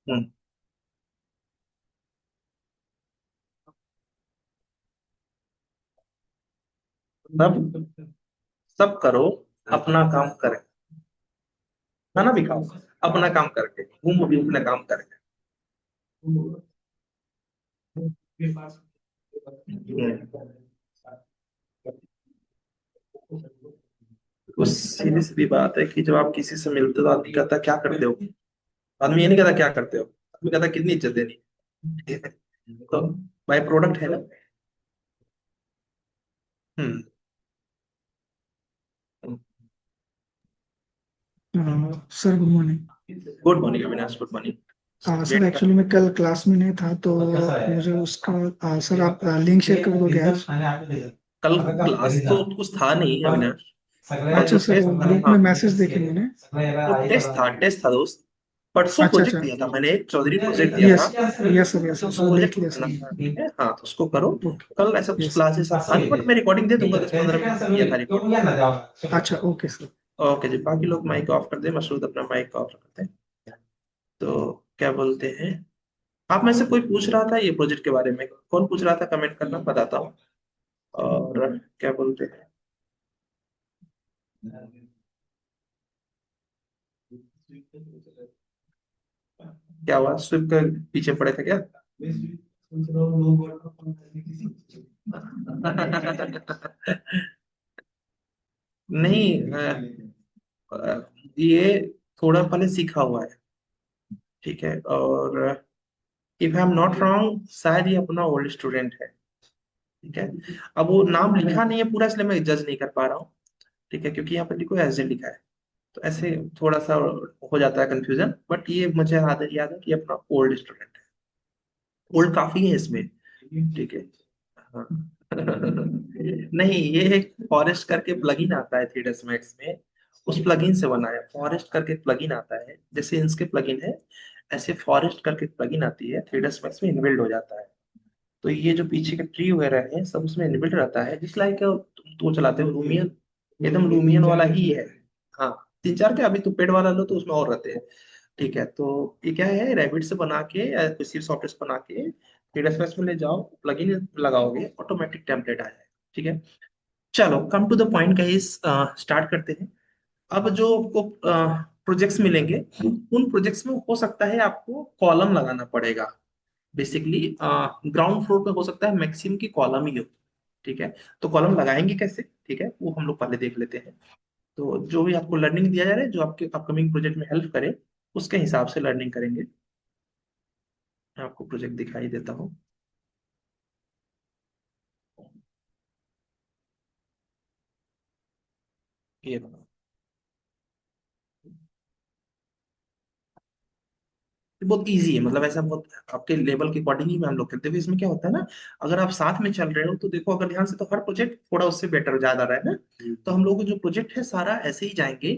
हम्म, सब सब करो, अपना काम करें। खाना भी खाओ, अपना काम करके, घूमो भी अपना काम करके। हम्म। उस सीधी सीधी बात है कि जब आप किसी से मिलते हो तो आदमी कहता है क्या करते हो। आदमी ये नहीं कहता क्या करते हो, आदमी कहता कितनी इज्जत देनी है। तो बाय प्रोडक्ट है ना। Hmm. Sir good morning. Good morning Avinash, good morning. Sir wait कर। एक्चुअली मैं कल क्लास में नहीं था तो मुझे उसका सर आप लिंक शेयर कर दोगे आज? कल क्लास तो कुछ था नहीं अविनाश। कल अच्छा जो सर, टेस्ट वो था, ग्रुप में हाँ, मैसेज देखे मैंने। वो टेस्ट था दोस्त। परसों अच्छा प्रोजेक्ट अच्छा। दिया था मैंने, एक चौधरी प्रोजेक्ट दिया यस था। यस सर, यस सर, उस वो प्रोजेक्ट देख को लिया करना था, सर। ठीक है, हाँ, तो उसको करो। ओके। कल ऐसा कुछ यस। क्लासेस था नहीं, बट मैं रिकॉर्डिंग दे दूंगा 10-15 मिनट में, दिया था रिकॉर्ड। अच्छा ओके सर। ओके जी, बाकी लोग माइक ऑफ कर दे, मसरूद अपना माइक ऑफ करते हैं। तो क्या बोलते हैं, आप में से कोई पूछ रहा था ये प्रोजेक्ट के बारे में, कौन पूछ रहा था, कमेंट करना, बताता हूँ। और क्या बोलते हैं, क्या हुआ, स्विप के पीछे पड़े थे क्या? नहीं, ये थोड़ा पहले सीखा हुआ है, ठीक है। और if I am not wrong, शायद ये अपना ओल्ड स्टूडेंट है, ठीक है। अब वो नाम लिखा नहीं है पूरा, इसलिए मैं जज नहीं कर पा रहा हूँ, ठीक है, क्योंकि यहाँ पर लिखो एस लिखा है। तो ऐसे थोड़ा सा हो जाता है कंफ्यूजन, बट ये मुझे याद है कि अपना ओल्ड स्टूडेंट है। ओल्ड काफी है इसमें, ठीक है। हाँ। नहीं, ये एक फॉरेस्ट करके प्लगइन आता है थ्री डेस मैक्स में, उस प्लगइन से बना है। फॉरेस्ट करके प्लगइन आता है, जैसे इनके प्लगइन है, ऐसे फॉरेस्ट करके प्लगइन आती है, थ्री डेस मैक्स में इनबिल्ड हो जाता है। तो ये जो पीछे के ट्री वगैरह है सब उसमें इनबिल्ट रहता है, जिस लाइक तुम तो चलाते हो लूमियन, एकदम लूमियन वाला ही है। हाँ, 3-4 के, अभी तो पेड वाला लो तो उसमें और रहते हैं, ठीक है। तो ये क्या है, रैबिट से बना के या किसी सॉफ्टवेयर से बना के थ्री में ले जाओ, प्लगइन लगाओगे, ऑटोमेटिक टेम्पलेट आ जाएगा, ठीक है। चलो, come to the point guys, start करते हैं। अब जो आपको प्रोजेक्ट्स मिलेंगे, उन प्रोजेक्ट्स में हो सकता है आपको कॉलम लगाना पड़ेगा। बेसिकली ग्राउंड फ्लोर पे हो सकता है मैक्सिमम की कॉलम ही हो, ठीक है। तो कॉलम लगाएंगे कैसे, ठीक है, वो हम लोग पहले देख लेते हैं। तो जो भी आपको लर्निंग दिया जा रहा है, जो आपके अपकमिंग प्रोजेक्ट में हेल्प करे, उसके हिसाब से लर्निंग करेंगे। मैं आपको प्रोजेक्ट दिखाई देता हूँ। ये रहा। ये बहुत इजी है, मतलब ऐसा बहुत आपके लेवल के अकॉर्डिंग ही में हम लोग करते हैं। इसमें क्या होता है ना, अगर आप साथ में चल रहे हो तो देखो, अगर ध्यान से, तो हर प्रोजेक्ट थोड़ा उससे बेटर ज्यादा रहा है ना। तो हम लोग को जो प्रोजेक्ट है सारा ऐसे ही जाएंगे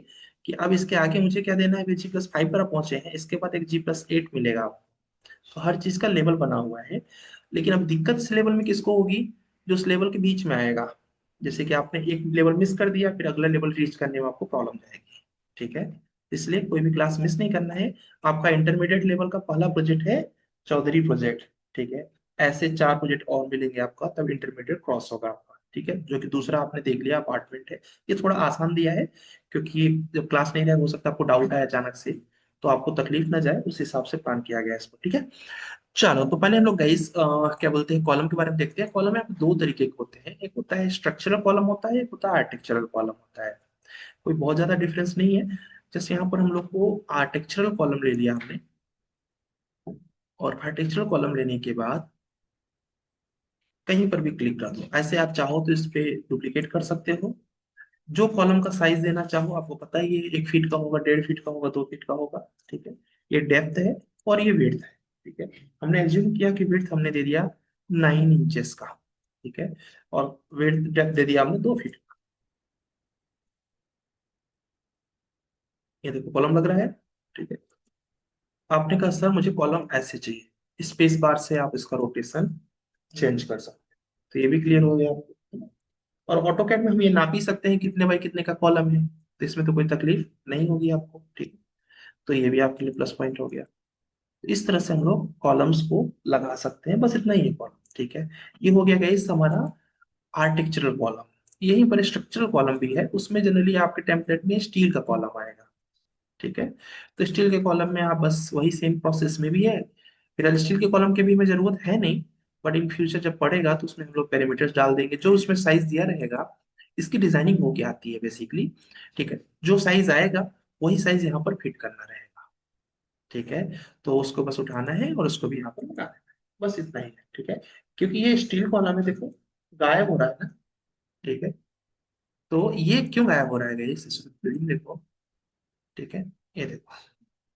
कि अब इसके आगे मुझे क्या देना है, G+5 पर आप पहुंचे हैं, इसके बाद एक G+8 मिलेगा आपको। तो हर चीज का लेवल बना हुआ है। लेकिन अब दिक्कत इस लेवल में किसको होगी, जो उस लेवल के बीच में आएगा। जैसे कि आपने एक लेवल मिस कर दिया, फिर अगला लेवल रीच करने में आपको प्रॉब्लम जाएगी, ठीक है। इसलिए कोई भी क्लास मिस नहीं करना है। आपका इंटरमीडिएट लेवल का पहला प्रोजेक्ट है चौधरी प्रोजेक्ट, ठीक है। ऐसे 4 प्रोजेक्ट और मिलेंगे आपका, तब इंटरमीडिएट क्रॉस होगा आपका, ठीक है। जो कि दूसरा आपने देख लिया अपार्टमेंट है। ये थोड़ा आसान दिया है, क्योंकि जब क्लास नहीं रहा, हो सकता है आपको डाउट आए अचानक से, तो आपको तकलीफ ना जाए, उस हिसाब से प्लान किया गया है इसको, ठीक है। चलो, तो पहले हम लोग गाइस क्या बोलते हैं, कॉलम के बारे में देखते हैं। कॉलम में आप दो तरीके के होते हैं, एक होता है स्ट्रक्चरल कॉलम, होता है एक होता है आर्टिक्चरल कॉलम होता है। कोई बहुत ज्यादा डिफरेंस नहीं है। जैसे यहाँ पर हम लोग को आर्टिक्चरल कॉलम ले लिया हमने, और आर्टिक्चरल कॉलम लेने के बाद कहीं पर भी क्लिक कर दो, ऐसे आप चाहो तो इस पे डुप्लीकेट कर सकते हो। जो कॉलम का साइज देना चाहो, आपको पता है ये 1 फीट का होगा, 1.5 फीट का होगा, 2 फीट का होगा, ठीक है। ये डेप्थ है और ये विड्थ है, ठीक है। हमने एज्यूम किया कि विड्थ हमने दे दिया 9 इंचेस का, ठीक है। और विड्थ डेप्थ दे दिया हमने 2 फीट। ये देखो कॉलम लग रहा है, ठीक है। आपने कहा सर मुझे कॉलम ऐसे चाहिए, स्पेस बार से आप इसका रोटेशन चेंज कर सकते हैं। तो ये भी क्लियर हो गया आपको। और ऑटोकैड में हम ये नाप ही सकते हैं कितने बाई कितने का कॉलम है, तो इसमें तो कोई तकलीफ नहीं होगी आपको, ठीक है। तो ये भी आपके लिए प्लस पॉइंट हो गया। तो इस तरह से हम लोग कॉलम्स को लगा सकते हैं, बस इतना ही है कॉलम। ठीक है, ये हो गया गाइस हमारा आर्किटेक्चरल कॉलम। यहीं पर स्ट्रक्चरल कॉलम भी है, उसमें जनरली आपके टेम्पलेट में स्टील का कॉलम आएगा। ठीक है, तो स्टील के कॉलम में आप बस वही सेम प्रोसेस में भी है। फिर स्टील के कॉलम की भी हमें जरूरत है नहीं, बट इन फ्यूचर जब पड़ेगा तो उसमें हम लोग पैरामीटर्स डाल देंगे, जो उसमें साइज दिया रहेगा। इसकी डिजाइनिंग होके आती है बेसिकली। ठीक है, जो साइज आएगा वही साइज यहाँ पर फिट करना रहेगा। ठीक है, तो उसको बस उठाना है और उसको भी यहाँ पर लगा देना है, बस इतना ही है। ठीक है, क्योंकि ये स्टील कॉलम है, देखो गायब हो रहा है ना। ठीक है, तो ये क्यों गायब हो रहा है, इस बिल्डिंग देखो। ठीक है, ये देखो।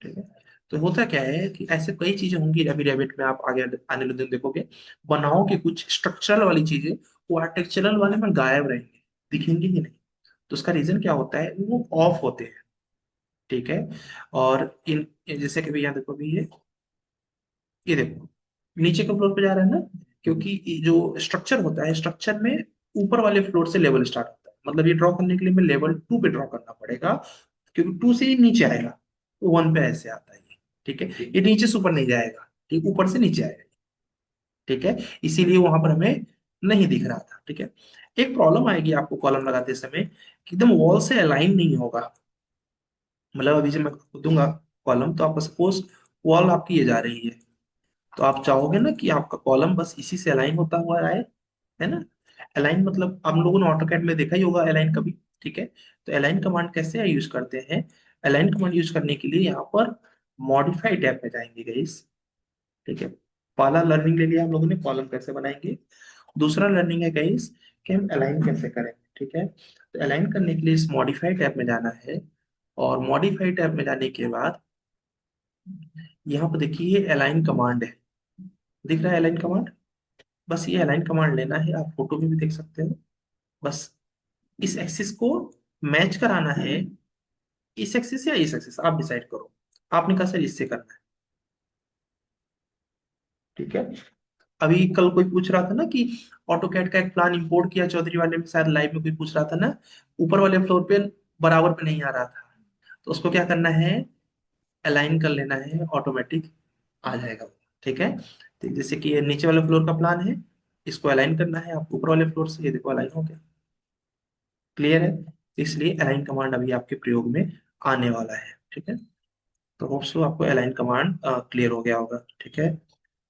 ठीक है, तो होता क्या है कि ऐसे कई चीजें होंगी अभी रैबिट में, आप आगे आने वाले दिन देखोगे बनाओ कि कुछ स्ट्रक्चरल वाली चीजें वो आर्किटेक्चरल वाले में गायब रहेंगे, दिखेंगे ही नहीं। तो उसका रीजन क्या होता है, वो ऑफ होते हैं। ठीक है, और इन जैसे कि भी यहाँ देखो भी ये देखो नीचे के फ्लोर पे जा रहा है ना, क्योंकि ये जो स्ट्रक्चर होता है, स्ट्रक्चर में ऊपर वाले फ्लोर से लेवल स्टार्ट होता है, मतलब ये ड्रॉ करने के लिए मैं लेवल 2 पे ड्रॉ करना पड़ेगा, क्योंकि 2 से ही नीचे आएगा, तो 1 पे ऐसे आता है ये। ठीक है, ये नीचे से ऊपर नहीं जाएगा, ठीक ऊपर से नीचे आएगा। ठीक है, इसीलिए वहां पर हमें नहीं दिख रहा था। ठीक है, एक प्रॉब्लम आएगी आपको कॉलम लगाते समय कि एकदम वॉल से अलाइन नहीं होगा। मतलब अभी जब मैं दूंगा कॉलम, तो आपका सपोज वॉल आपकी ये जा रही है, तो आप चाहोगे ना कि आपका कॉलम बस इसी से अलाइन होता हुआ आए, है ना। अलाइन मतलब हम लोगों ने ऑटोकैड में देखा ही होगा अलाइन कभी। ठीक है, तो अलाइन कमांड कैसे यूज करते हैं, अलाइन कमांड यूज करने के लिए यहाँ पर मॉडिफाई टैब में जाएंगे गाइस। ठीक है, पहला लर्निंग ले लिया हम लोगों ने कॉलम कैसे बनाएंगे, दूसरा लर्निंग है गाइस कि हम अलाइन कैसे करेंगे। ठीक है, तो अलाइन करने के लिए इस मॉडिफाई टैब में जाना है, और मॉडिफाई टैब में जाने के बाद यहाँ पर देखिए ये अलाइन कमांड है, दिख रहा है अलाइन कमांड। बस ये अलाइन कमांड लेना है, आप फोटो में भी देख सकते हो। बस इस एक्सिस को मैच कराना है, इस एक्सिस या इस एक्सिस आप डिसाइड करो। आपने कहा सर इससे करना है। ठीक है, अभी कल कोई पूछ रहा था ना कि ऑटोकैड का एक प्लान इंपोर्ट किया चौधरी वाले में, शायद लाइव में कोई पूछ रहा था ना, ऊपर वाले फ्लोर पे बराबर पे नहीं आ रहा था, तो उसको क्या करना है, अलाइन कर लेना है, ऑटोमेटिक आ जाएगा वो। ठीक है, तो जैसे कि ये नीचे वाले फ्लोर का प्लान है, इसको अलाइन करना है आप ऊपर वाले फ्लोर से, ये देखो अलाइन हो गया। क्लियर है, इसलिए अलाइन कमांड अभी आपके प्रयोग में आने वाला है। ठीक है, तो होप सो आपको अलाइन कमांड क्लियर हो गया होगा। ठीक है,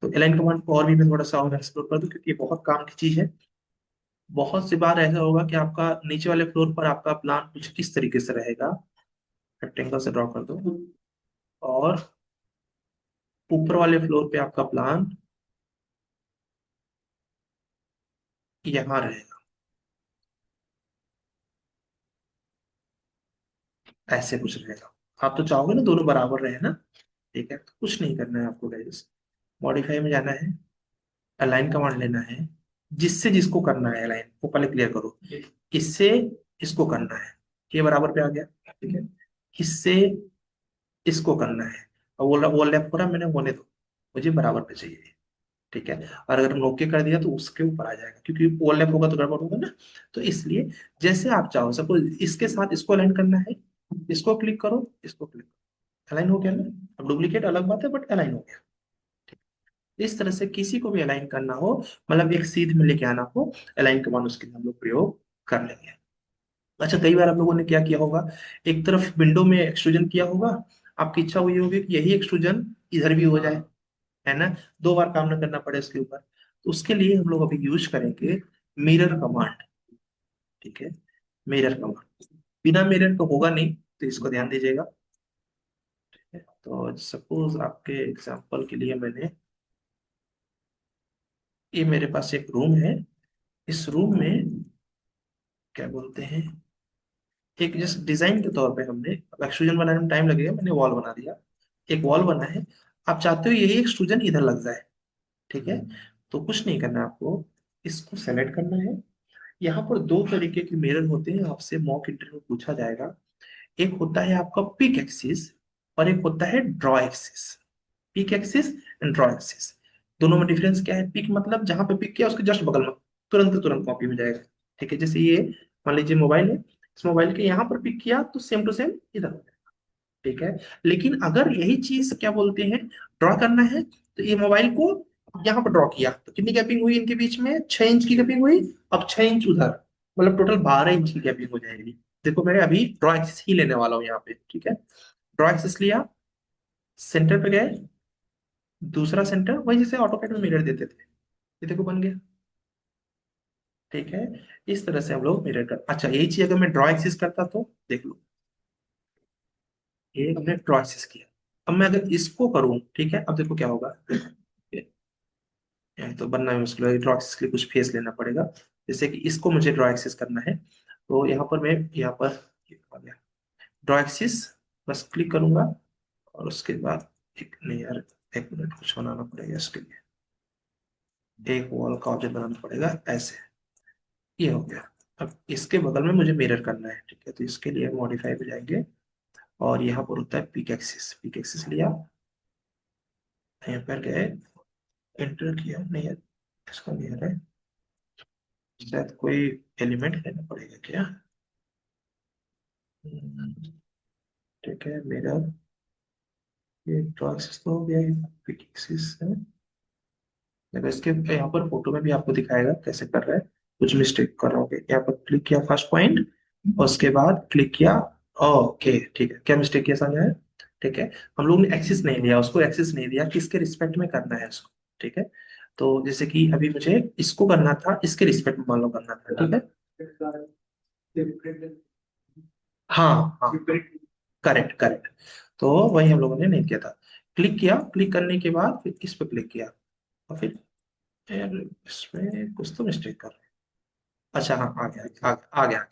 तो अलाइन कमांड को और भी मैं थोड़ा सा और एक्सप्लोर कर दूं, क्योंकि ये बहुत काम की चीज है। बहुत सी बार ऐसा होगा कि आपका नीचे वाले फ्लोर पर आपका प्लान कुछ किस तरीके से रहेगा, रेक्टेंगल से ड्रॉ कर दो, और ऊपर वाले फ्लोर पे आपका प्लान यहाँ रहेगा, ऐसे कुछ रहेगा। आप तो चाहोगे ना दोनों बराबर रहे ना। ठीक है, तो कुछ नहीं करना है आपको गाइस, मॉडिफाई में जाना है, अलाइन कमांड लेना है, जिससे जिसको करना है अलाइन वो पहले क्लियर करो। इससे इसको करना है, ये बराबर पे आ गया। ठीक है, इससे इसको करना है, और वो लेफ्ट हो रहा है, मैंने होने दो, मुझे बराबर पे चाहिए। ठीक है, और अगर हमने ओके कर दिया तो उसके ऊपर आ जाएगा, क्योंकि वो लेफ्ट होगा तो गड़बड़ होगा ना। तो इसलिए जैसे आप चाहो, सपोज इसके साथ इसको अलाइन करना है, इसको क्लिक करो, इसको क्लिक करो, अलाइन हो गया ना। अब डुप्लीकेट अलग बात है, बट अलाइन हो गया। इस तरह से किसी को भी अलाइन करना हो, मतलब एक सीध में लेके आना हो, अलाइन कमांड उसके लिए हम लोग प्रयोग कर लेंगे। अच्छा, कई बार आप लोगों ने क्या किया होगा, एक तरफ विंडो में एक्सट्रूजन किया होगा, आपकी इच्छा हुई होगी कि यही एक्सट्रूजन इधर भी हो जाए, है ना, 2 बार काम ना करना पड़े उसके ऊपर। तो उसके लिए हम लोग अभी यूज करेंगे मिरर कमांड। ठीक है, मिरर कमांड बिना मिरर तो होगा नहीं, तो इसको ध्यान दीजिएगा। तो सपोज आपके एग्जांपल के लिए मैंने, ये मेरे पास एक रूम है, इस रूम में क्या बोलते हैं, एक जस्ट डिजाइन के तौर पे हमने, अब एक्सट्रूजन बनाने में टाइम लगेगा, मैंने वॉल बना दिया, एक वॉल बना है। आप चाहते हो यही एक्सट्रूजन इधर लग जाए। ठीक है, तो कुछ नहीं करना है आपको, इसको सेलेक्ट करना है। यहाँ पर 2 तरीके के मिरर होते हैं, आपसे मॉक इंटरव्यू में पूछा जाएगा। एक होता है आपका पिक एक्सिस, और एक होता है draw axis. Pick axis and draw axis, दोनों में डिफरेंस क्या है, पिक मतलब जहां पे पिक किया उसके जस्ट बगल में तुरंत तुरंत कॉपी में जाएगा। ठीक है, जैसे ये मान लीजिए मोबाइल है, इस मोबाइल के यहाँ पर पिक किया तो सेम टू सेम इधर हो जाएगा। ठीक है। लेकिन अगर यही चीज क्या बोलते हैं ड्रॉ करना है, तो ये मोबाइल को यहाँ पर ड्रॉ किया तो कितनी गैपिंग हुई इनके बीच में, 6 इंच की गैपिंग हुई। अब 6 इंच उधर, मतलब टोटल 12 इंच की गैपिंग हो जाएगी। देखो मैं अभी ड्रॉ एक्सिस ही लेने वाला हूँ यहाँ पे, ठीक है। ड्रॉ एक्सिस लिया, सेंटर पे गए, दूसरा सेंटर वही जैसे ऑटोकैड में मिरर देते थे, ये देखो बन गया। ठीक है, इस तरह से हम लोग मिरर कर, अच्छा यही चीज अगर मैं ड्रॉ एक्सिस करता तो देख लो, ये हमने ड्रॉ एक्सिस किया। अब मैं अगर इसको करूं, ठीक है, अब देखो क्या होगा। ये तो बनना है मुश्किल है, ड्रॉ एक्सिस के लिए कुछ फेस लेना पड़ेगा। जैसे कि इसको मुझे ड्रॉ एक्सिस करना है, तो यहाँ पर मैं यहाँ पर ये आ गया ड्रॉ एक्सिस, बस क्लिक करूंगा। और उसके बाद एक नहीं यार, एक मिनट कुछ बनाना पड़ेगा इसके लिए, एक वॉल का ऑब्जेक्ट बनाना पड़ेगा ऐसे। ये हो गया। अब इसके बगल में मुझे मिरर करना है, ठीक है, तो इसके लिए मॉडिफाई पे जाएंगे, और यहाँ पर होता है पिक एक्सिस, पिक एक्सिस लिया, यहाँ पर गए, एंटर किया, नहीं यार इसका नहीं है, शायद कोई एलिमेंट लेना पड़ेगा क्या। हम्म, ठीक है मेरा, ये ड्रॉ एक्सिस तो हो गया, ये पिक एक्सिस है। देखो इसके यहाँ पर फोटो में भी आपको दिखाएगा कैसे कर रहा है, कुछ मिस्टेक कर रहा हूँ। यहाँ पर क्लिक किया फर्स्ट पॉइंट, और उसके बाद क्लिक किया। ओके ठीक है, क्या मिस्टेक किया समझ आया। ठीक है, हम लोग ने एक्सिस नहीं लिया, उसको एक्सिस नहीं दिया, किसके रिस्पेक्ट में करना है उसको। ठीक है, तो जैसे कि अभी मुझे इसको करना था, इसके रिस्पेक्ट में मान लो करना था, ठीक है। हाँ हाँ, करेक्ट करेक्ट। तो वही हम लोगों ने नहीं किया था। क्लिक किया, क्लिक करने के बाद फिर इस पे क्लिक किया, और फिर यार इसमें कुछ तो मिस्टेक कर रहे हैं। अच्छा हाँ, आ गया आ गया।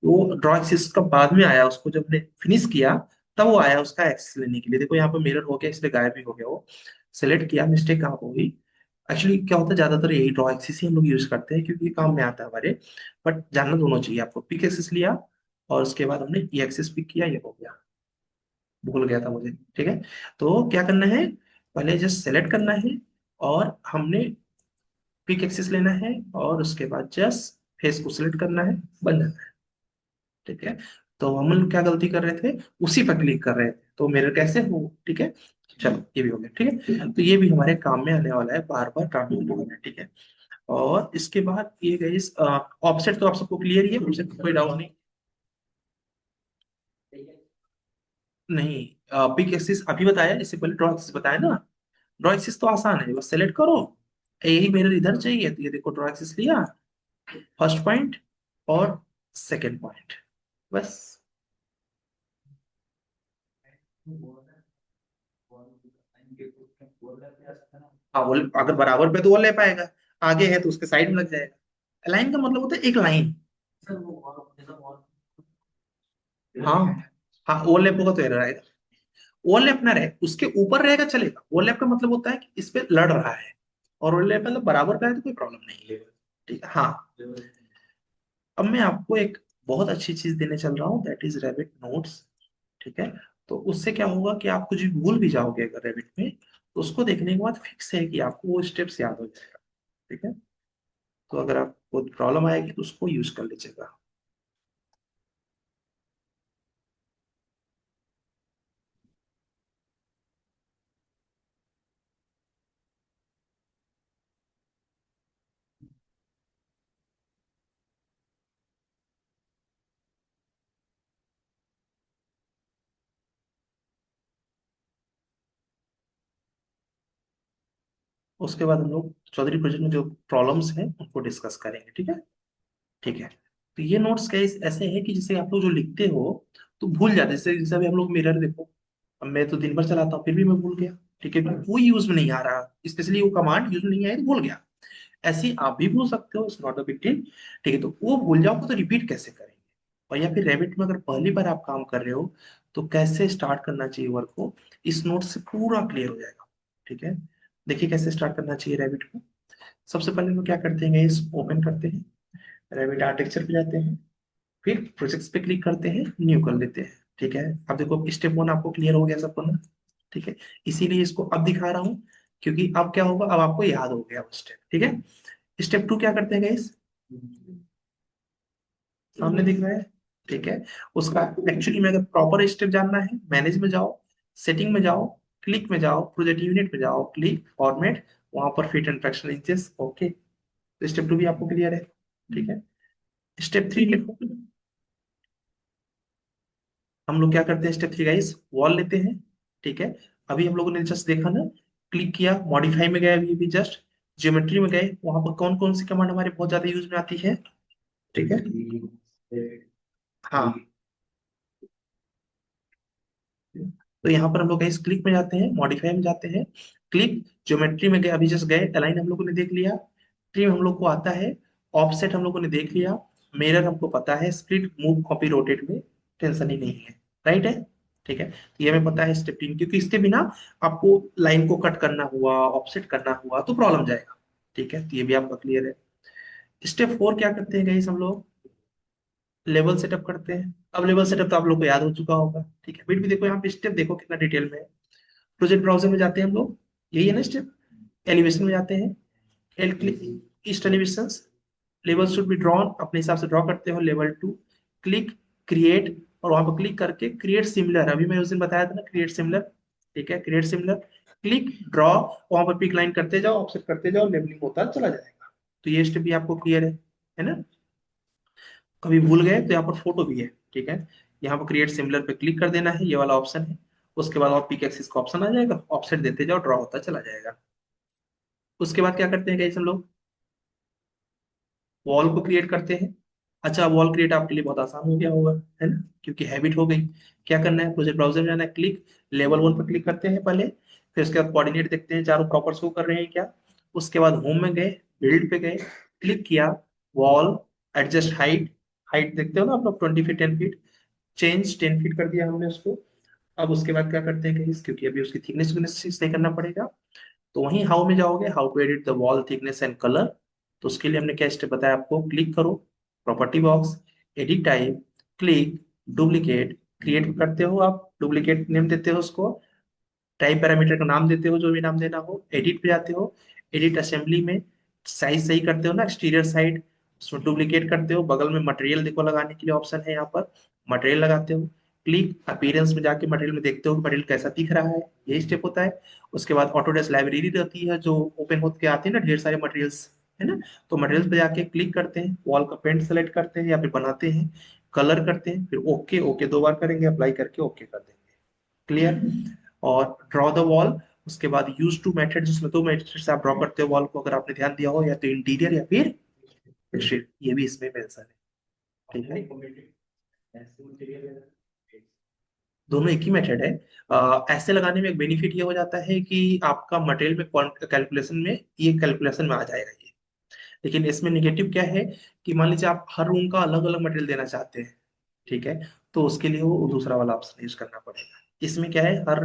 वो ड्रॉ एक्सिस का बाद में आया, उसको जब ने फिनिश किया तब वो आया उसका एक्सेस लेने के लिए। देखो यहाँ पे मिरर हो गया, इसलिए गायब भी हो गया वो। सेलेक्ट किया, मिस्टेक कहाँ हो गई। एक्चुअली क्या होता है, ज्यादातर यही ड्रॉ एक्सिस ही हम लोग यूज करते हैं, क्योंकि ये काम में आता है हमारे। बट जानना दोनों चाहिए आपको, पिक एक्सिस लिया, और उसके बाद हमने ई एक्सिस पिक किया, ये हो गया, भूल गया था मुझे। ठीक है, तो क्या करना है, पहले जस्ट सेलेक्ट करना है, और हमने पिक एक्सिस लेना है, और उसके बाद जस्ट फेस को सिलेक्ट करना है, बन जाता है। ठीक है, तो हम लोग क्या गलती कर रहे थे, उसी पर क्लिक कर रहे थे, तो मिरर कैसे हो। ठीक है, चलो ये भी हो गया। ठीक है, तो ये भी हमारे काम में आने वाला है, बार बार ट्रांसलेट करना है। ठीक है, और इसके बाद ये गई ऑफसेट, तो आप सबको क्लियर ही है, ऑफसेट कोई डाउट नहीं। नहीं, पिक एक्सिस अभी बताया, इससे पहले ड्रॉ एक्सिस बताया ना। ड्रॉ एक्सिस तो आसान है, बस सेलेक्ट करो, यही मेरे इधर चाहिए, तो ये देखो ड्रॉ एक्सिस लिया, फर्स्ट पॉइंट और सेकंड पॉइंट, बस। हाँ वो अगर बराबर पे तो वो ले पाएगा, आगे है तो उसके साइड में लग जाएगा। लाइन का मतलब होता है एक लाइन। हाँ हाँ, ओवरलैप होगा तो एरर आएगा। ओवरलैप ना रहे, उसके ऊपर रहेगा चलेगा। ओवरलैप का मतलब होता है कि इस पे लड़ रहा है, और ओवरलैप मतलब बराबर का है तो कोई प्रॉब्लम नहीं है। ठीक है, हाँ। अब मैं आपको एक बहुत अच्छी चीज देने चल रहा हूँ, दैट इज रैबिट नोट्स। ठीक है, तो उससे क्या होगा कि आप कुछ भी भूल भी जाओगे अगर रैबिट में, तो उसको देखने के बाद फिक्स है कि आपको वो स्टेप्स याद हो जाएगा। ठीक है, तो अगर आपको प्रॉब्लम आएगी तो उसको यूज कर लीजिएगा। उसके बाद हम लोग चौधरी प्रोजेक्ट में जो प्रॉब्लम्स हैं उनको डिस्कस करेंगे। ठीक है, ठीक है। तो ये नोट्स कैसे ऐसे है कि जैसे आप लोग जो लिखते हो तो भूल जाते हैं, जैसे जैसे अभी हम लोग मिरर देखो, अब मैं तो दिन भर चलाता हूँ फिर भी मैं भूल गया। ठीक है, क्योंकि वो यूज में नहीं आ रहा, स्पेशली वो कमांड यूज में नहीं आई तो भूल गया। ऐसे ही आप भी भूल सकते हो, it's not a big deal. ठीक है, तो वो भूल जाओगे तो रिपीट कैसे करेंगे, और या फिर रैबिट में अगर पहली बार आप काम कर रहे हो तो कैसे स्टार्ट करना चाहिए वर्क को, इस नोट से पूरा क्लियर हो जाएगा। ठीक है, देखिए कैसे स्टार्ट करना चाहिए रैबिट को। सबसे पहले हम क्या करते हैं, इस ओपन करते हैं, रैबिट आर्किटेक्चर पे जाते हैं, फिर प्रोजेक्ट्स पे क्लिक करते हैं, न्यू कर लेते हैं। ठीक है, अब देखो स्टेप 1 आपको क्लियर हो गया सबको ना। ठीक है, इसीलिए इसको अब दिखा रहा हूँ, क्योंकि अब क्या होगा, अब आपको याद हो गया वो स्टेप। ठीक है, स्टेप 2 क्या करते हैं गाइस, सामने दिख रहा है। ठीक है। उसका एक्चुअली में अगर प्रॉपर स्टेप जानना है, मैनेज में जाओ, सेटिंग में जाओ, क्लिक में जाओ, प्रोजेक्ट यूनिट में जाओ, क्लिक फॉर्मेट, वहां पर fit and fraction inches, okay. तो स्टेप 2 भी आपको क्लियर है, ठीक है। स्टेप 3 लिखो। हम लोग क्या करते हैं स्टेप 3 गाइस, वॉल लेते हैं, ठीक है। अभी हम लोगों ने जस्ट देखा ना, क्लिक किया, मॉडिफाई में गए, अभी भी जस्ट ज्योमेट्री में गए, वहां पर कौन कौन सी कमांड हमारे बहुत ज्यादा यूज में आती है, ठीक है। हाँ, तो यहाँ पर हम लोग गाइस क्लिक में जाते हैं, मॉडिफाई में जाते हैं, क्लिक, ज्योमेट्री में गए, अभी जस्ट गए, अलाइन हम लोगों ने देख लिया, ट्रिम हम लोग को आता है, ऑफसेट हम लोगों ने देख लिया, मिरर हमको पता है, स्प्लिट, मूव, कॉपी, रोटेट में टेंशन ही नहीं है, राइट है, ठीक है। तो ये हमें पता है स्टेप 3, क्योंकि इसके बिना आपको लाइन को कट करना हुआ, ऑफसेट करना हुआ तो प्रॉब्लम जाएगा, ठीक है। तो ये भी आपका क्लियर है। स्टेप 4 क्या करते हैं गाइस हम लोग, लेवल सेटअप करते हैं। अब लेवल सेटअप तो आप लोग को याद हो चुका होगा, ठीक है। फिर भी देखो यहाँ पे स्टेप देखो कितना डिटेल में है। प्रोजेक्ट ब्राउजर में जाते हैं हम लोग, यही है ना स्टेप। एलिवेशन में जाते हैं, L click, east elevation, level should be drawn, अपने हिसाब से ड्रॉ करते हो, लेवल 2, क्लिक, क्रिएट, और वहां पर क्लिक करके क्रिएट सिमिलर, अभी मैं उस दिन बताया था ना क्रिएट सिमिलर, ठीक है, क्रिएट सिमिलर, क्लिक, ड्रॉ, वहां पर पिक लाइन करते जाओ, ऑफसेट करते जाओ, लेबलिंग होता चला जाएगा। तो ये स्टेप भी आपको क्लियर है ना। कभी भूल गए तो यहाँ पर फोटो भी है, ठीक है। यहाँ पर क्रिएट सिमिलर पे क्लिक कर देना है, ये वाला ऑप्शन है। उसके बाद और पिक एक्सिस का ऑप्शन आ जाएगा, ऑफसेट देते जाओ, ड्रॉ होता चला जाएगा। उसके बाद क्या करते हैं गाइस हम लोग, वॉल को क्रिएट करते हैं। अच्छा, वॉल क्रिएट आपके लिए बहुत आसान हो गया होगा, है ना, क्योंकि हैबिट हो गई। क्या करना है, प्रोजेक्ट ब्राउजर में जाना है, क्लिक, लेवल 1 पर क्लिक करते हैं पहले, फिर उसके बाद कोऑर्डिनेट देखते हैं चारों प्रॉपर्स को कर रहे हैं क्या। उसके बाद होम में गए, बिल्ड पे गए, क्लिक किया, वॉल, एडजस्ट हाइट, हाइट देखते हो ना आप लोग, 20 फीट, 10 फीट, चेंज 10 फीट कर दिया हमने उसको। अब उसके बाद क्या करते हैं guys, क्योंकि अभी उसकी थिकनेस नहीं करना पड़ेगा, तो वहीं हाउ में जाओगे, how to edit the wall thickness and colour. तो उसके लिए हमने क्या स्टेप बताया आपको, क्लिक करो, property box, edit type, click, duplicate, create करते हो आप, डुप्लीकेट नेम देते हो उसको, टाइप पैरामीटर का नाम देते हो जो भी नाम देना हो, एडिट पे जाते हो, एडिट असेंबली में साइज सही करते हो ना, एक्सटीरियर साइड, उसमें डुप्लीकेट करते हो, बगल में मटेरियल देखो लगाने के लिए ऑप्शन है यहाँ पर, मटेरियल लगाते हो, क्लिक, अपीयरेंस में जाके मटेरियल में देखते हो कि मटेरियल कैसा दिख रहा है, यही स्टेप होता है। उसके बाद ऑटोडेस्क लाइब्रेरी रहती है जो ओपन होकर आती है ना, ढेर सारे मटेरियल्स, है ना। तो मटेरियल्स पे जाके क्लिक करते हैं, वॉल का पेंट सेलेक्ट करते हैं या फिर बनाते हैं, कलर करते हैं, फिर ओके, ओके 2 बार करेंगे, अप्लाई करके ओके कर देंगे, क्लियर। और ड्रॉ द वॉल, उसके बाद यूज टू मेथड, जिसमें 2 मेथड से आप ड्रॉ करते हो वॉल को, अगर आपने ध्यान दिया हो, या तो इंटीरियर या फिर एक्सटीरियर, ये भी इसमें मेंशन है, ठीक है। दोनों एक ही मेथड है। ऐसे लगाने में एक बेनिफिट ये हो जाता है कि आपका मटेरियल में कैलकुलेशन में, ये कैलकुलेशन में आ जाएगा ये। लेकिन इसमें निगेटिव क्या है, कि मान लीजिए आप हर रूम का अलग अलग मटेरियल देना चाहते हैं, ठीक है, तो उसके लिए वो दूसरा वाला ऑप्शन यूज करना पड़ेगा। इसमें क्या है, हर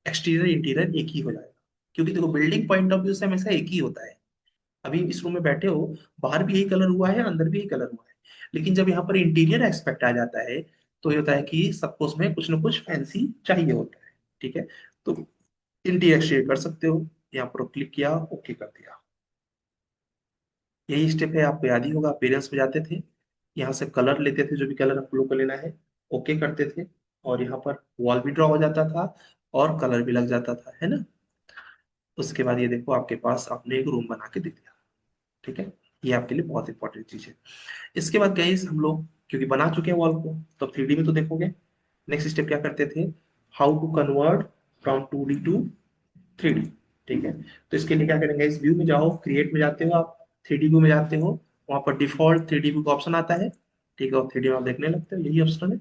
एक्सटीरियर इंटीरियर एक ही हो जाएगा, क्योंकि देखो बिल्डिंग पॉइंट ऑफ व्यू से हमेशा एक ही होता है। अभी इस रूम में बैठे हो, बाहर भी यही कलर हुआ है, अंदर भी यही कलर हुआ है, लेकिन जब यहाँ पर इंटीरियर एस्पेक्ट आ जाता है, तो ये होता है कि सबको उसमें कुछ ना कुछ फैंसी चाहिए होता है, ठीक है। तो इंटीरियर एक्सटीरियर कर सकते हो, यहाँ पर क्लिक किया, ओके कर दिया। यही स्टेप है, आपको याद ही होगा, अपीयरेंस में जाते थे, यहाँ से कलर लेते थे, जो भी कलर आप लोग को लेना है, ओके करते थे, और यहाँ पर वॉल भी ड्रॉ हो जाता था, और कलर भी लग जाता था, है ना। उसके बाद ये देखो आपके पास आपने एक रूम बना के दे दिया, ठीक है। ये आपके लिए बहुत इंपॉर्टेंट चीज है। इसके बाद गाइस हम लोग क्योंकि बना चुके हैं वॉल को, तो 3D में तो देखोगे। नेक्स्ट स्टेप क्या करते थे, how to convert from 2D to 3D, ठीक है। तो इसके लिए क्या करेंगे, इस व्यू में जाओ, क्रिएट में जाते हो आप, 3D व्यू में जाते हो, वहां पर डिफॉल्ट 3D व्यू का ऑप्शन आता है, ठीक है, और 3D में आप देखने लगते हो, यही ऑप्शन है।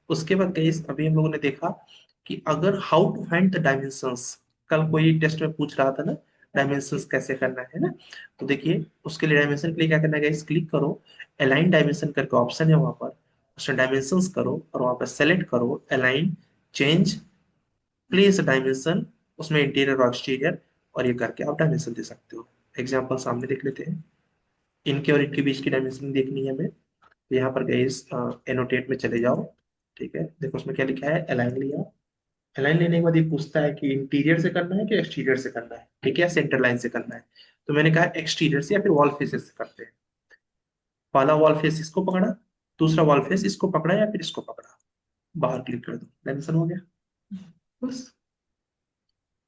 उसके बाद गाइस अभी हम लोगों ने देखा कि अगर how to find the dimensions, कल कोई टेस्ट में पूछ रहा था ना, डायमेंशंस कैसे करना है ना। तो देखिए उसके लिए डायमेंशन के लिए क्या करना है गाइस, क्लिक करो, अलाइन डायमेंशन करके ऑप्शन है वहां पर, उसमें डायमेंशंस करो, और वहां पर सेलेक्ट करो अलाइन, चेंज, प्लेस डायमेंशन, उसमें इंटीरियर और एक्सटीरियर, और ये करके आप डायमेंशन दे सकते हो। एग्जाम्पल सामने देख लेते हैं, इनके और इनके बीच की डायमेंशन देखनी है हमें। तो यहाँ पर गए एनोटेट में चले जाओ, ठीक है, देखो उसमें क्या लिखा है, अलाइन लिया, अलाइन लेने के बाद ये पूछता है कि इंटीरियर से करना है कि एक्सटीरियर से करना है, ठीक है, सेंटर लाइन से करना है। तो मैंने कहा एक्सटीरियर से या फिर वॉल फेसेस से करते हैं। पहला वॉल फेस इसको पकड़ा, दूसरा वॉल फेस इसको पकड़ा या फिर इसको पकड़ा, बाहर क्लिक कर दो, डायमेंशन हो गया। बस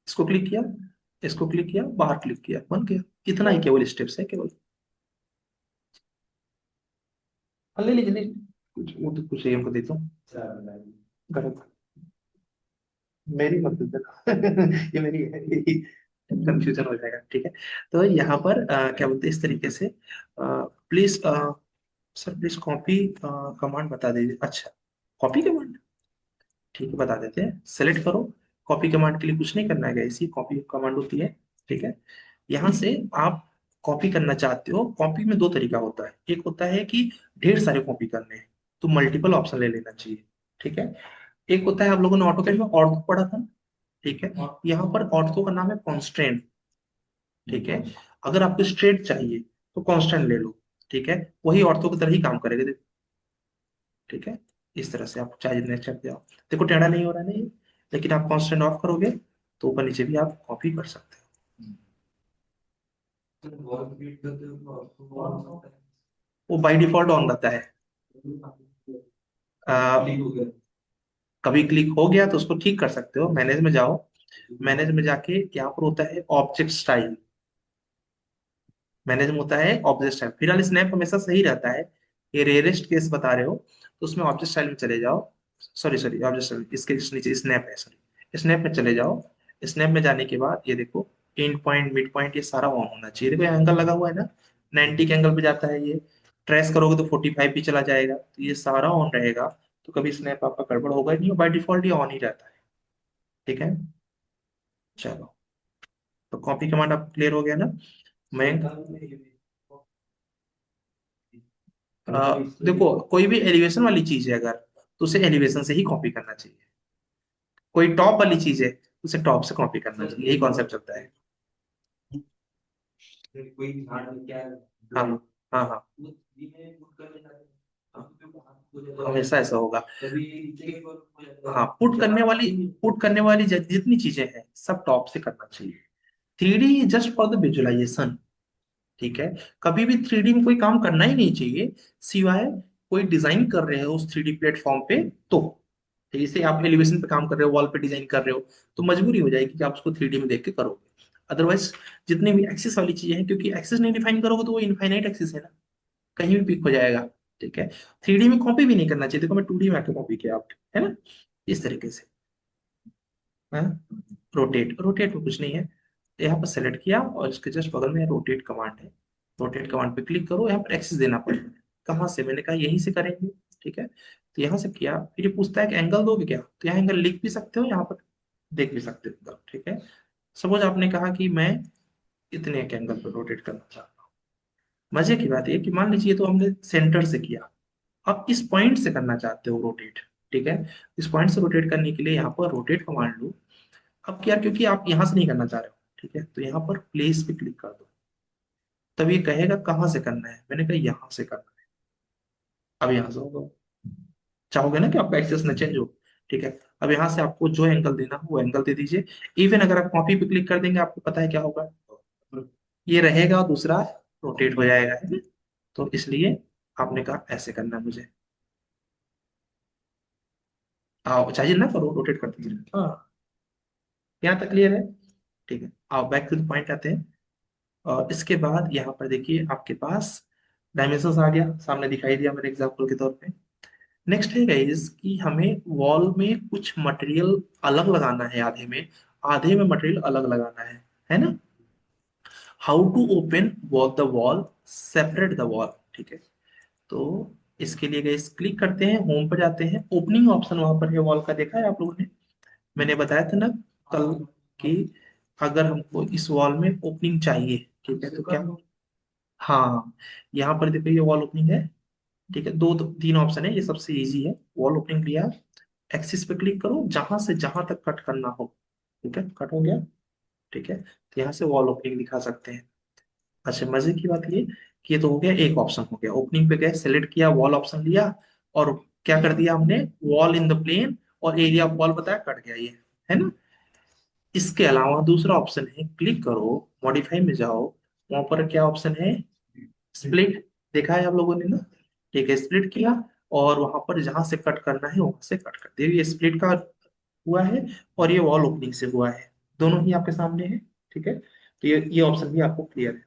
इसको क्लिक किया, इसको क्लिक किया, बाहर क्लिक किया, बन गया। इतना ही केवल स्टेप्स है केवल। हाँ, ले लीजिए ले लीजिए। कुछ वो तो कुछ हमको देता हूँ। गलत, मेरी मत दे देना। ये मेरी है, कंफ्यूजन हो जाएगा, ठीक है। तो यहाँ पर क्या बोलते हैं इस तरीके से, please sir please copy command बता दीजिए। अच्छा, कॉपी कमांड, ठीक है बता देते हैं। सेलेक्ट करो। कॉपी कमांड के लिए कुछ नहीं करना है, इसी कॉपी कमांड होती है, ठीक है। यहाँ से आप कॉपी करना चाहते हो। कॉपी में दो तरीका होता है, एक होता है कि ढेर सारे कॉपी करने हैं तो मल्टीपल ऑप्शन ले लेना चाहिए, ठीक है। एक होता है, आप लोगों ने ऑटोकैड में ऑर्थो पढ़ा था, ठीक है। यहाँ पर ऑर्थो का नाम है कॉन्स्ट्रेंट, ठीक है। अगर आपको स्ट्रेट चाहिए तो कांस्टेंट ले लो, ठीक है, वही ऑर्थो की तरह ही काम करेगा, ठीक है। इस तरह से आप चाहे जितने चढ़ जाओ, देखो टेढ़ा नहीं हो रहा नहीं, लेकिन आप कांस्टेंट ऑफ करोगे तो ऊपर नीचे भी आप कॉपी कर सकते हो। वो बाय डिफॉल्ट ऑन रहता है। आ, कभी क्लिक हो गया तो उसको ठीक कर सकते हो, मैनेज में जाओ। मैनेज में जाके यहाँ पर होता है ऑब्जेक्ट स्टाइल, मैनेज में होता है ऑब्जेक्ट स्टाइल। फिलहाल स्नैप हमेशा सही रहता है, ये रेयरेस्ट केस बता रहे हो तो उसमें ऑब्जेक्ट स्टाइल में चले जाओ। सॉरी सॉरी, ऑब्जेक्ट स्टाइल इसके नीचे स्नैप है, सॉरी स्नैप में चले जाओ। स्नैप में जाने के बाद ये देखो एंड पॉइंट मिड पॉइंट ये सारा ऑन होना चाहिए। देखो एंगल लगा हुआ है ना, 90 के एंगल पे जाता है ये। ट्रेस करोगे तो 45 भी चला जाएगा, तो ये सारा ऑन रहेगा। तो कभी स्नैप आपका गड़बड़ होगा ही नहीं, बाय डिफॉल्ट ये ऑन ही रहता है, ठीक है। चलो, तो कॉपी कमांड आप क्लियर हो गया ना। मैं देखो कोई भी एलिवेशन वाली चीज है अगर, तो उसे एलिवेशन से ही कॉपी करना चाहिए। कोई टॉप वाली चीज है, उसे टॉप से कॉपी करना चाहिए, यही कॉन्सेप्ट चलता है। हाँ हाँ हाँ, हमेशा ऐसा होगा। हाँ, पुट करने वाली जितनी चीजें हैं सब टॉप से करना चाहिए। 3D just for the visualisation, ठीक है। कभी भी 3D में कोई काम करना ही नहीं चाहिए, सिवाय कोई डिजाइन कर रहे हो उस 3D प्लेटफॉर्म पे तो। जैसे आप एलिवेशन पे काम कर रहे हो, वॉल पे डिजाइन कर रहे हो, तो मजबूरी हो जाएगी कि आप उसको 3D में देख के करोगे। अदरवाइज जितनी भी एक्सिस वाली चीजें हैं, क्योंकि एक्सिस नहीं डिफाइन करोगे तो वो इनफाइनाइट एक्सिस है ना, कहीं भी पिक हो जाएगा, ठीक है। 3D में कॉपी भी नहीं करना चाहिए, देखो मैं 2D में आके कॉपी किया आप, है ना, इस तरीके से। रोटेट, रोटेट में कुछ नहीं है, यहाँ पर सेलेक्ट किया और इसके जस्ट बगल में रोटेट कमांड है। रोटेट कमांड पे क्लिक करो, यहाँ पर एक्सिस देना पड़ेगा। कहाँ से, मैंने कहा यहीं से करेंगे, ठीक है। तो यहाँ से किया, फिर ये पूछता है कि एंगल दोगे क्या, तो यहाँ एंगल लिख भी सकते हो, यहाँ पर देख भी सकते हो, ठीक है। सपोज आपने कहा कि मैं इतने के एंगल पर रोटेट करना चाहता हूँ। मजे की बात ये कि मान लीजिए तो हमने सेंटर से किया, आप इस पॉइंट से करना चाहते हो रोटेट, ठीक है। इस पॉइंट से रोटेट करने के लिए यहाँ पर रोटेट कमांड लो। अब क्या, क्योंकि आप यहाँ से नहीं करना चाह रहे हो, ठीक है, तो यहाँ पर प्लेस पे क्लिक कर दो। तब ये कहेगा कहाँ से करना है, मैंने कहा यहाँ से करना है। अब यहाँ से होगा, चाहोगे ना कि आपका एक्सेस न चेंज हो, ठीक है। अब यहाँ से आपको जो एंगल देना हो वो एंगल दे दीजिए। इवन अगर आप कॉपी पे क्लिक कर देंगे, आपको पता है क्या होगा, ये रहेगा और दूसरा रोटेट हो जाएगा, है ना। तो इसलिए आपने कहा ऐसे करना है मुझे। आओ, चाहिए ना करो, रोटेट कर दीजिए, हाँ। यहाँ तक क्लियर है, ठीक है। आओ बैक टू द पॉइंट आते हैं। और इसके बाद यहाँ पर देखिए आपके पास डायमेंशंस आ गया, सामने दिखाई दिया मेरे एग्जांपल के तौर पे। नेक्स्ट है गाइस कि हमें वॉल में कुछ मटेरियल अलग लगाना है, आधे में मटेरियल अलग लगाना है ना। How to open both the wall, separate the wall, ठीक है। तो इसके लिए गाइस क्लिक करते हैं, होम पर जाते हैं, ओपनिंग ऑप्शन वहां पर है वॉल का, देखा है आप लोगों ने, मैंने बताया था ना कल कि अगर हमको इस वॉल में ओपनिंग चाहिए, ठीक है, तो क्या, हाँ, यहाँ पर देखो ये वॉल ओपनिंग है, ठीक है। तीन ऑप्शन है, ये सबसे इजी है। वॉल ओपनिंग लिया, एक्सिस पे क्लिक करो, जहां से जहां तक कट करना हो, ठीक है, कट हो गया, ठीक है। तो यहाँ से वॉल ओपनिंग दिखा सकते हैं। अच्छा, मजे की बात ये कि ये तो हो गया, एक ऑप्शन हो गया, ओपनिंग पे गए, सेलेक्ट किया, वॉल ऑप्शन लिया, और क्या कर दिया हमने, वॉल इन द प्लेन, और एरिया ऑफ वॉल बताया, कट गया ये, है ना। इसके अलावा दूसरा ऑप्शन है, क्लिक करो, मॉडिफाई में जाओ, वहां पर क्या ऑप्शन है, स्प्लिट, देखा है आप लोगों ने ना, ठीक है, स्प्लिट किया, और वहां पर जहां से कट करना है वहां से कट कर दे। ये स्प्लिट का हुआ है और ये वॉल ओपनिंग से हुआ है, दोनों ही आपके सामने है। ठीक है, तो ये ऑप्शन भी आपको क्लियर है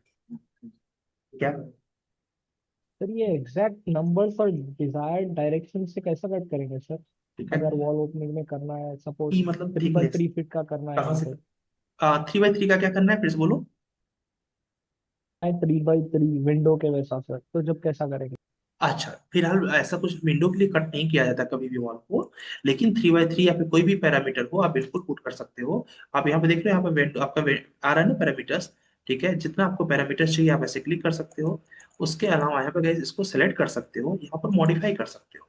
क्या? सर ये एग्जैक्ट नंबर्स और डिजायर्ड डायरेक्शन से कैसा कट करेंगे सर? ठीक है, अगर वॉल ओपनिंग में करना है सपोज ई मतलब 3 बाई थिकनेस 3 फीट का करना है कहाँ यहाँ से? पे। 3 बाई 3 का क्या करना है फिर से बोलो? 3 बाई 3 विंडो के वैसा सर, तो जब कैसा करेंगे? अच्छा, फिलहाल ऐसा कुछ विंडो के लिए कट नहीं किया जाता कभी भी वॉल को, लेकिन 3 बाई 3 या फिर कोई भी पैरामीटर हो आप बिल्कुल पुट कर सकते हो। आप यहाँ पे देख रहे हो, यहाँ पे आपका आ रहा है ना पैरामीटर्स। ठीक है, जितना आपको पैरामीटर्स चाहिए आप ऐसे क्लिक कर सकते हो। उसके अलावा यहाँ पे guys इसको सेलेक्ट कर सकते हो, यहाँ पर मॉडिफाई कर सकते हो।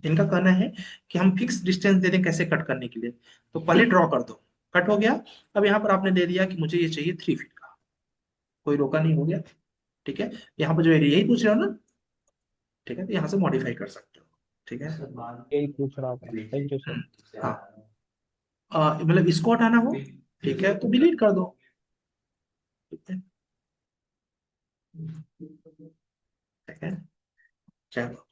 इनका कहना है कि हम फिक्स डिस्टेंस दे दें कैसे कट करने के लिए। तो पहले ड्रॉ कर दो, कट हो गया। अब यहाँ पर आपने दे दिया कि मुझे ये चाहिए 3 फीट का, कोई रोका नहीं, हो गया। ठीक है, यहाँ पर जो एरिया यही पूछ रहे हो ना? ठीक है, तो यहाँ से मॉडिफाई कर सकते हो। ठीक है, यही पूछ रहा था, थैंक यू सर। हाँ। मतलब इसको हटाना हो, ठीक है, तो डिलीट कर दो। ठीक है, ठीक है, चलो।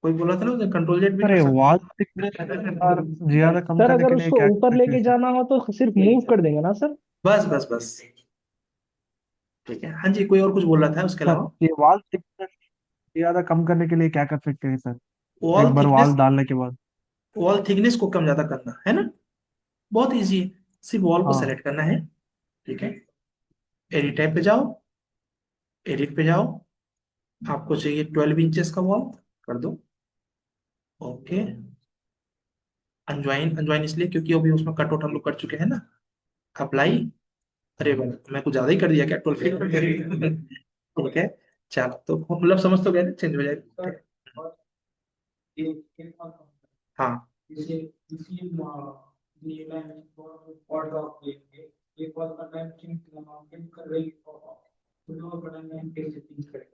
कोई बोला था ना कंट्रोल जेड भी कर अरे सकते वॉल थिकनेस और ज्यादा कम सर करने अगर के लिए उसको क्या ऊपर कर सकते लेके हैं? जाना हो तो सिर्फ मूव कर देंगे ना सर? बस बस बस। ठीक है, हाँ जी, कोई और कुछ बोल रहा था उसके सर अलावा? ये वॉल थिकनेस ज्यादा कम करने के लिए क्या कर सकते हैं सर? वॉल एक बार थिकनेस, वॉल डालने के बाद। वॉल थिकनेस को कम ज्यादा करना है ना? बहुत इजी है, सिर्फ वॉल को हाँ। सेलेक्ट करना है। ठीक है, एडिट टैब पे जाओ, एडिट पे जाओ, आपको चाहिए 12 इंचेस का वॉल, कर दो। ओके, अनज्वाइन अनज्वाइन इसलिए क्योंकि अभी उसमें कट आउट हम लोग कर चुके हैं ना। अप्लाई, अरे वाह, मैं कुछ ज्यादा ही कर दिया क्या? 12 फीट ठीक है, चलो तो मतलब समझ तो गए ना, चेंज हो जाएगा। हाँ,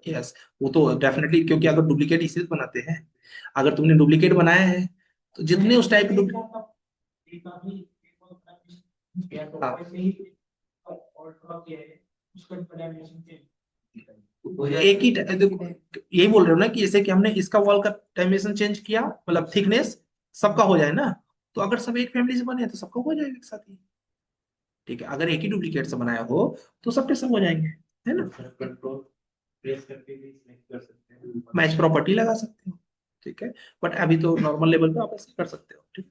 यस, वो तो डेफिनेटली, क्योंकि अगर डुप्लीकेट इसे बनाते हैं, अगर तुमने डुप्लीकेट बनाया है तो जितने उस टाइप के हाँ, एक ही देखो, यही बोल रहे हो ना कि जैसे कि हमने इसका वॉल का डायमेंशन चेंज किया, मतलब थिकनेस सबका हो जाए ना। तो अगर सब एक फैमिली से बने हैं तो सबका हो जाएगा एक साथ ही। ठीक है, अगर एक ही डुप्लीकेट से बनाया हो तो सबके सब हो जाएंगे, है ना? मैच प्रॉपर्टी लगा सकते हो। ठीक है, बट अभी तो नॉर्मल लेवल पे आप ऐसे कर सकते हो। ठीक,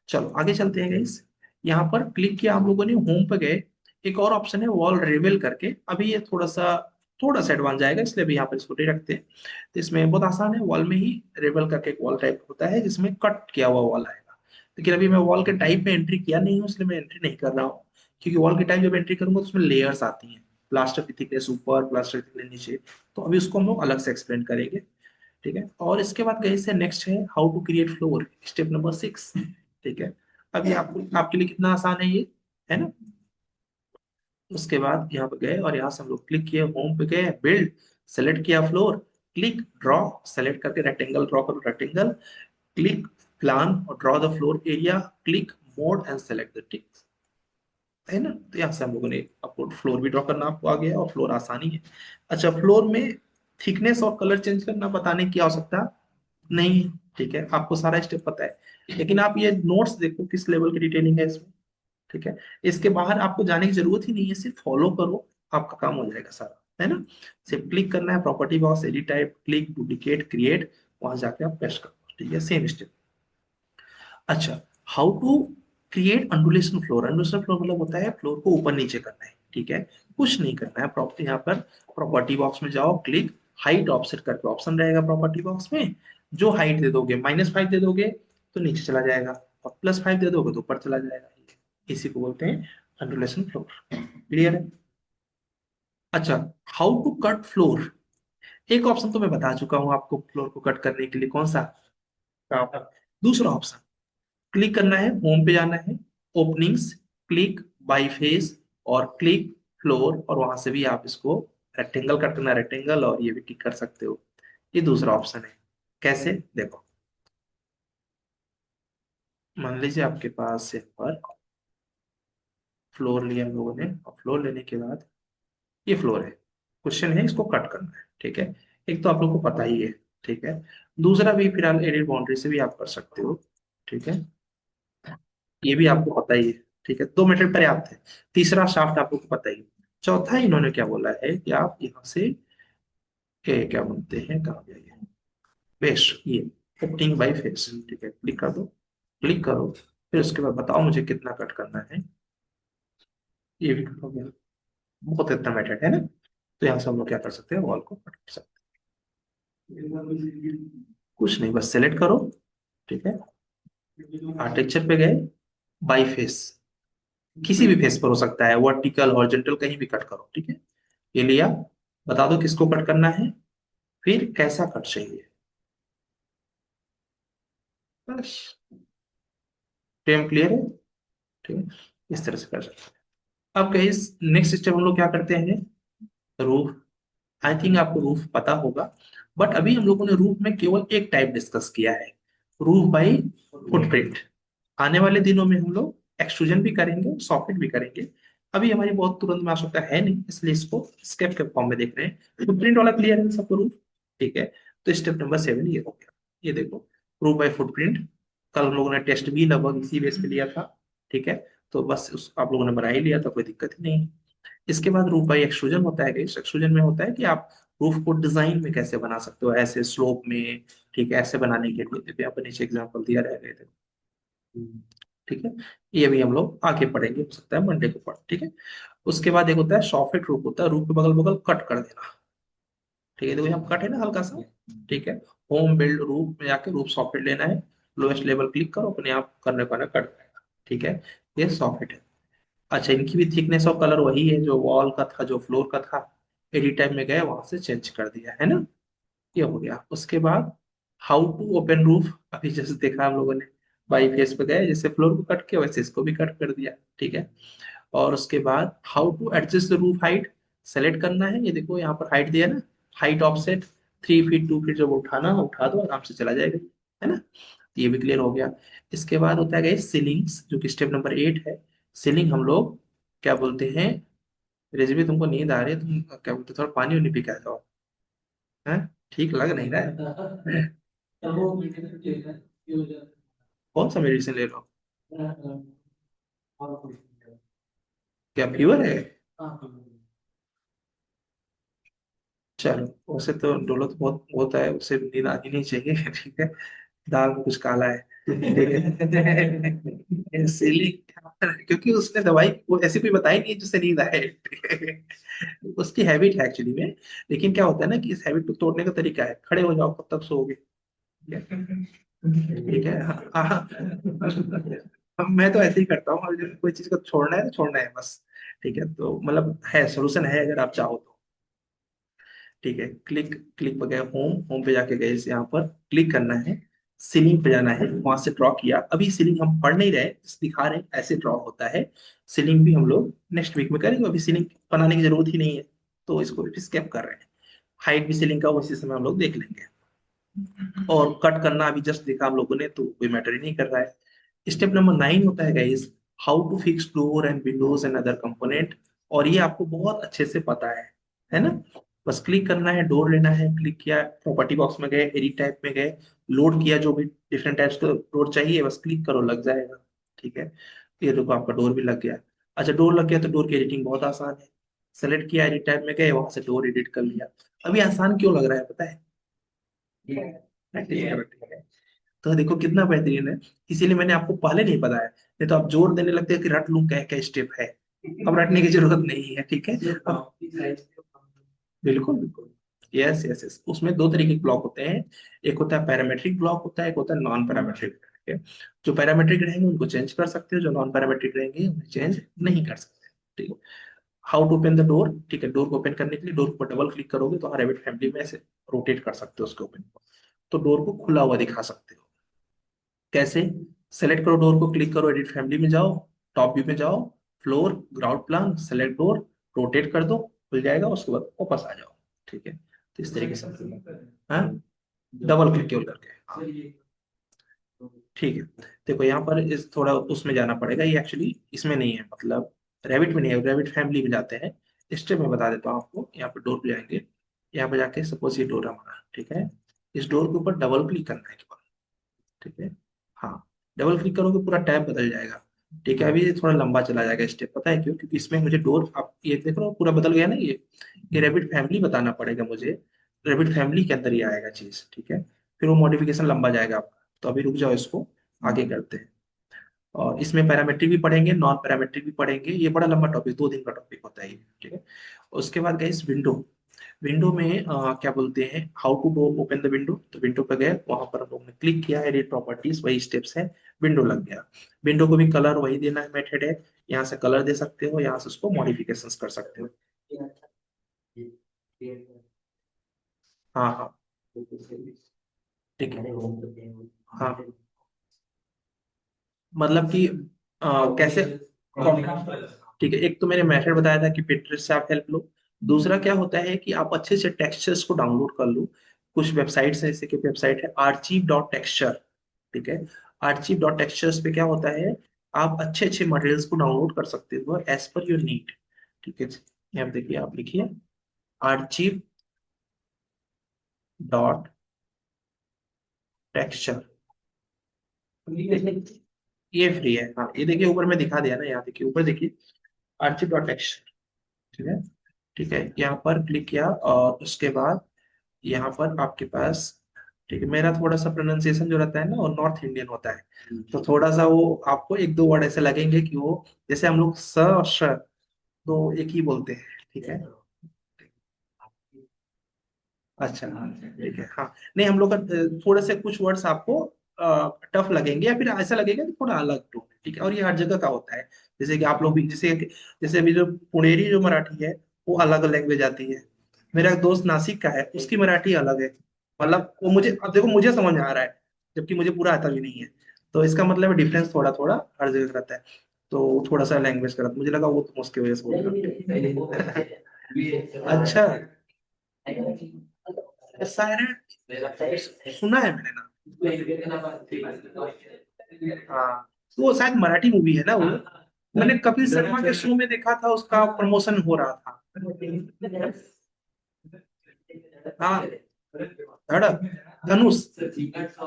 चलो आगे चलते हैं गाइस। यहाँ पर क्लिक किया हम लोगों ने, होम पे गए, एक और ऑप्शन है वॉल रिवेल करके। अभी ये थोड़ा सा एडवांस जाएगा, इसलिए अभी यहाँ पर इसको नहीं रखते हैं। तो इसमें बहुत आसान है, वॉल में ही रिवेल करके एक वॉल टाइप होता है जिसमें कट किया हुआ वॉल आएगा। लेकिन अभी मैं वॉल के टाइप में एंट्री किया नहीं हूँ, इसलिए मैं एंट्री नहीं कर रहा हूँ। क्योंकि वॉल के टाइप जब एंट्री करूंगा तो उसमें लेयर्स आती हैं, प्लास्टर की थिकनेस ऊपर, प्लास्टर की थिकनेस नीचे। तो अभी उसको हम लोग अलग से एक्सप्लेन करेंगे। ठीक है, और इसके बाद गए से नेक्स्ट है how to create floor, step number 6। ठीक है, अभी आपको आपके लिए कितना आसान है ये, है ना? उसके बाद यहाँ पे गए और यहाँ से हम लोग क्लिक किए, होम पे गए, बिल्ड, सेलेक्ट किया फ्लोर, क्लिक ड्रॉ, सेलेक्ट करके रेक्टेंगल ड्रॉ करो, रेक्टेंगल, क्लिक प्लान और draw the floor area, click mode and select the tick, है ना? तो यहाँ से हम लोगों ने आपको फ्लोर भी ड्रॉ करना आपको आ गया, और फ्लोर आसानी है। अच्छा, फ्लोर में थिकनेस और कलर चेंज करना बताने की आवश्यकता नहीं है। ठीक है, आपको सारा स्टेप पता है। लेकिन आप ये नोट्स देखो किस लेवल की डिटेलिंग है इसमें। ठीक है, इसके बाहर आपको जाने की जरूरत ही नहीं है, सिर्फ फॉलो करो, आपका काम हो जाएगा सारा, है ना? सिर्फ क्लिक करना है, property box, edit type, click, duplicate, create, वहां जाके आप पेस्ट करो। ठीक है, सेम स्टेप। अच्छा, how to create undulation floor. Undulation floor मतलब होता है फ्लोर को ऊपर नीचे करना है। ठीक है, कुछ नहीं करना है, प्रॉपर्टी यहाँ पर प्रॉपर्टी बॉक्स में जाओ, क्लिक, हाइट ऑफसेट करके ऑप्शन रहेगा प्रॉपर्टी बॉक्स में। जो हाइट दे दोगे, -5 दे दोगे तो नीचे चला जाएगा, और +5 दे दोगे तो ऊपर चला जाएगा। इसी को बोलते हैं अंडुलेशन फ्लोर। क्लियर है? अच्छा, हाउ टू कट फ्लोर। एक ऑप्शन तो मैं बता चुका हूं आपको फ्लोर को कट करने के लिए, कौन सा? दूसरा ऑप्शन, क्लिक करना है, होम पे जाना है, ओपनिंग्स, क्लिक बाई फेस, और क्लिक फ्लोर, और वहां से भी आप इसको रेक्टेंगल कट करना, रेक्टेंगल, और ये भी टिक कर सकते हो। ये दूसरा ऑप्शन है। कैसे, देखो, मान लीजिए आपके पास यहाँ पर फ्लोर लिया हम लोगों ने, और फ्लोर लेने के बाद ये फ्लोर है, क्वेश्चन है इसको कट करना है। ठीक है, एक तो आप लोग को पता ही है ठीक है। दूसरा भी फिलहाल एडिट बाउंड्री से भी आप कर सकते हो। ठीक है, ये भी आपको पता ही है। ठीक है, 2 मीटर पर्याप्त है। तीसरा शाफ्ट आपको पता ही है। चौथा इन्होंने क्या बोला है कि आप यहाँ से क्या बोलते हैं, कहाँ गया ये, फेस, ये 15 बाई फेस। ठीक है, क्लिक कर दो, क्लिक करो, फिर उसके बाद बताओ मुझे कितना कट करना है। ये भी कट हो गया। बहुत इतना मैटर है ना। तो यहाँ से हम लोग क्या कर सकते हैं, वॉल को कट कर सकते हैं। कुछ नहीं, बस सेलेक्ट करो। ठीक है, आर्किटेक्चर पे गए, बाई फेस, किसी भी फेस पर हो सकता है, वर्टिकल हॉरिजॉन्टल कहीं भी कट करो। ठीक है, ये लिया, बता दो किसको कट करना है, फिर कैसा कट चाहिए, बस। फ्रेम क्लियर है। ठीक है, इस तरह से कर सकते हैं। अब कहीं नेक्स्ट स्टेप हम लोग क्या करते हैं, रूफ। आई थिंक आपको रूफ पता होगा, बट अभी हम लोगों ने रूफ में केवल एक टाइप डिस्कस किया है, रूफ बाई फुटप्रिंट। आने वाले दिनों में हम लोग एक्सट्रूजन भी करेंगे, सॉकेट भी करेंगे। अभी हमारी बहुत तुरंत में आवश्यकता है नहीं, इसलिए इसको स्टेप के फॉर्म में देख रहे हैं। फुटप्रिंट वाला क्लियर है सबको रूफ। ठीक है, तो स्टेप नंबर 7 ये हो गया। ये देखो, रूफ बाई फुटप्रिंट। कल हम लोगों ने टेस्ट भी लगभग इसी बेस पे लिया था। ठीक है, तो बस आप लोगों ने बना ही लिया था, कोई दिक्कत ही नहीं। इसके बाद रूफ बाई एक्सट्रूजन होता है। इस एक्सट्रूजन में होता है कि आप रूफ को डिजाइन में कैसे बना सकते हो, ऐसे स्लोप में। ठीक है, ऐसे बनाने के लिए यहाँ पर नीचे एग्जाम्पल दिया रहेगा। ठीक है, ये भी हम लोग आगे पढ़ेंगे, हो सकता है मंडे को पढ़। ठीक है, उसके बाद एक होता है सॉफ्ट रूफ, होता है रूफ के बगल बगल कट कर देना। ठीक है, देखो यहाँ कट है ना हल्का सा। ठीक है, होम बिल्ड रूफ में जाके रूफ सॉकेट लेना है, लोएस्ट लेवल क्लिक करो, अपने आप करने को ना कट जाएगा। ठीक है, ये सॉकेट है। अच्छा, इनकी भी थिकनेस और कलर वही है जो वॉल का था, जो फ्लोर का था। एडिट टाइप में गए, वहां से चेंज कर दिया है ना। ये हो गया। उसके बाद हाउ टू ओपन रूफ, अभी जैसे देखा हम लोगों ने, बाई फेस पे गए, जैसे फ्लोर को कट किया वैसे इसको भी कट कर दिया। ठीक है, और उसके बाद how to adjust the roof height, select करना है। ये देखो यहाँ पर हाइट दिया ना, हाइट ऑफसेट 3 फीट 2 फीट, जब उठाना हो उठा दो, आराम से चला जाएगा, है ना। तो ये भी क्लियर हो गया। इसके बाद होता है सीलिंग्स, जो कि स्टेप नंबर 8 है। सीलिंग हम लोग क्या बोलते हैं, रेजबी तुमको नींद आ रही है, तुम क्या बोलते हो, थोड़ा पानी वानी पी के आ जाओ। हैं? ठीक लग नहीं रहा है। कौन सा मेडिसिन ले लो, क्या फीवर है। चलो, वैसे तो डोलो तो बहुत होता है, उससे नींद आनी नहीं चाहिए। ठीक है, दाल में कुछ काला है। ठीक है, इसीलिए क्योंकि उसने दवाई वो ऐसी कोई बताई नहीं है जिससे नींद आए। उसकी हैबिट है एक्चुअली में। लेकिन क्या होता है ना कि इस हैबिट को तोड़ने का तरीका है, खड़े हो जाओ, कब तक सोओगे। ठीक है, हाँ। मैं तो ऐसे ही करता हूँ, अगर कोई चीज को छोड़ना है तो छोड़ना है बस। ठीक है, तो मतलब है, सोल्यूशन है अगर आप चाहो तो। ठीक है, क्लिक, क्लिक पे गए, होम, होम पे जाके गए, इस यहाँ पर क्लिक करना है, सीलिंग पे जाना है, वहां से ड्रॉ किया। अभी सीलिंग हम पढ़ नहीं रहे, दिखा रहे हैं ऐसे ड्रॉ होता है। सीलिंग भी हम लोग नेक्स्ट वीक में करेंगे, अभी सीलिंग बनाने की जरूरत ही नहीं है, तो इसको भी स्किप कर रहे हैं। हाइट भी सीलिंग का उसी समय हम लोग देख लेंगे। और कट करना अभी जस्ट देखा हम लोगों ने, तो कोई मैटर ही नहीं कर रहा है। स्टेप नंबर 9 होता है guys, how to fix door and windows and other component. और ये आपको बहुत अच्छे से पता है ना। बस क्लिक करना है, डोर लेना है, क्लिक किया, प्रॉपर्टी बॉक्स में गए, एडिट टाइप में गए, लोड किया, जो भी डिफरेंट टाइप्स का डोर चाहिए बस क्लिक करो, लग जाएगा। ठीक है, ये देखो आपका डोर भी लग गया। अच्छा, डोर लग गया तो डोर की एडिटिंग बहुत आसान है। सेलेक्ट किया, एडिट टाइप में गए, वहां से डोर एडिट कर लिया। अभी आसान क्यों लग रहा है पता है, प्रैक्टिस करो। ठीक है, तो देखो कितना बेहतरीन है। इसीलिए मैंने आपको पहले नहीं बताया, नहीं तो आप जोर देने लगते हैं कि रट लूं क्या क्या स्टेप है। अब रटने की जरूरत नहीं है। ठीक है, अब बिल्कुल बिल्कुल, यस यस यस, उसमें दो तरीके के ब्लॉक होते हैं। एक होता है पैरामेट्रिक ब्लॉक, होता है एक होता है नॉन पैरामेट्रिक। ठीक है, जो पैरामेट्रिक रहेंगे उनको चेंज कर सकते हो, जो नॉन पैरामेट्रिक रहेंगे उन्हें चेंज नहीं कर सकते। ठीक है, how to open the door. ठीक है, डोर को ओपन करने के लिए डोर पर डबल क्लिक करोगे तो रेबिट फैमिली में ऐसे रोटेट कर सकते हो उसके ओपन को, तो डोर को खुला हुआ दिखा सकते हो। कैसे, सेलेक्ट करो डोर को, क्लिक करो, एडिट फैमिली में जाओ, टॉप व्यू में जाओ, floor, ground plan, select door, rotate कर दो, खुल जाएगा, उसके बाद वापस आ जाओ। ठीक है, तो इस तरीके से, हाँ, डबल क्लिक केवल करके, हाँ। ठीक है, देखो यहाँ पर इस थोड़ा उसमें जाना पड़ेगा, ये एक्चुअली इसमें नहीं है, मतलब रैबिट में नहीं है, रैबिट फैमिली में जाते हैं। स्टेप में बता देता हूँ आपको, यहाँ पर डोर पे जाएंगे, यहाँ पे जाके सपोज ये डोर हमारा, ठीक है, इस डोर के ऊपर डबल क्लिक करना है केवल, ठीक है। हाँ, डबल क्लिक करोगे पूरा टैब बदल जाएगा, ठीक है। अभी ये थोड़ा लंबा चला जाएगा स्टेप, पता है क्यों? क्योंकि इसमें मुझे डोर, आप ये देख रहे हो पूरा बदल गया ना ये रैबिट फैमिली बताना पड़ेगा मुझे, रैबिट फैमिली के अंदर ही आएगा चीज, ठीक है। फिर वो मॉडिफिकेशन लंबा जाएगा आपका, तो अभी रुक जाओ, इसको आगे करते हैं। और इसमें पैरामेट्रिक भी पढ़ेंगे, नॉन पैरामेट्रिक भी पढ़ेंगे, ये बड़ा लंबा टॉपिक, 2 दिन का टॉपिक होता है ये, ठीक है। उसके बाद गए विंडो, विंडो में क्या बोलते हैं, how to open the window. तो विंडो पे गए, वहां पर हम लोग ने क्लिक किया, एडिट प्रॉपर्टीज, वही स्टेप्स है, विंडो लग गया। विंडो को भी कलर वही देना है, मेथड है, यहाँ से कलर दे सकते हो, यहाँ से उसको मॉडिफिकेशंस कर सकते हो। हाँ हाँ, ठीक है। हाँ, मतलब कि कैसे, ठीक है। एक तो मैंने मेथड बताया था कि Pinterest से आप हेल्प लो। दूसरा क्या होता है कि आप अच्छे से टेक्सचर्स को डाउनलोड कर लो। कुछ वेबसाइट्स है, जैसे कि वेबसाइट है archive.texture, ठीक है। archive.textures पे क्या होता है, आप अच्छे अच्छे मटेरियल्स को डाउनलोड कर सकते हो एज पर योर नीड, ठीक है। यहाँ पे देखिए, आप लिखिए archive.texture, ये फ्री है। हाँ, ये देखिए ऊपर में दिखा दिया ना, यहाँ देखिए ऊपर देखिए, archive.texture, ठीक है। ठीक है, यहाँ पर क्लिक किया और उसके बाद यहाँ पर आपके पास, ठीक है। मेरा थोड़ा सा प्रोनाउंसिएशन जो रहता है ना, वो नॉर्थ इंडियन होता है, तो थोड़ा सा वो आपको एक दो वर्ड ऐसे लगेंगे कि वो, जैसे हम लोग स और श तो एक ही बोलते हैं, ठीक है। अच्छा, हाँ, ठीक है। हाँ, नहीं, हम लोग का थोड़े से कुछ वर्ड्स आपको टफ लगेंगे, या फिर ऐसा लगेगा कि थोड़ा अलग टोन है, ठीक है। और ये हर जगह का होता है, जैसे कि आप लोग भी, जैसे जैसे अभी जो पुणेरी जो मराठी है, वो अलग लैंग्वेज आती है। मेरा एक दोस्त नासिक का है, उसकी मराठी अलग है, मतलब वो मुझे, अब देखो मुझे समझ में आ रहा है, जबकि मुझे पूरा आता भी नहीं है। तो इसका मतलब डिफरेंस थोड़ा थोड़ा हर जगह का रहता है। तो थोड़ा सा लैंग्वेज का रहता है, मुझे लगा वो तुम उसकी वजह से बोल रहे हो। अच्छा, शायद सुना है मैंने ना। हाँ, तो वो शायद मराठी मूवी है ना वो, मैंने कपिल शर्मा के शो में देखा था, उसका प्रमोशन हो रहा था। हाँ, धड़क, धनुष, नहीं, अच्छा,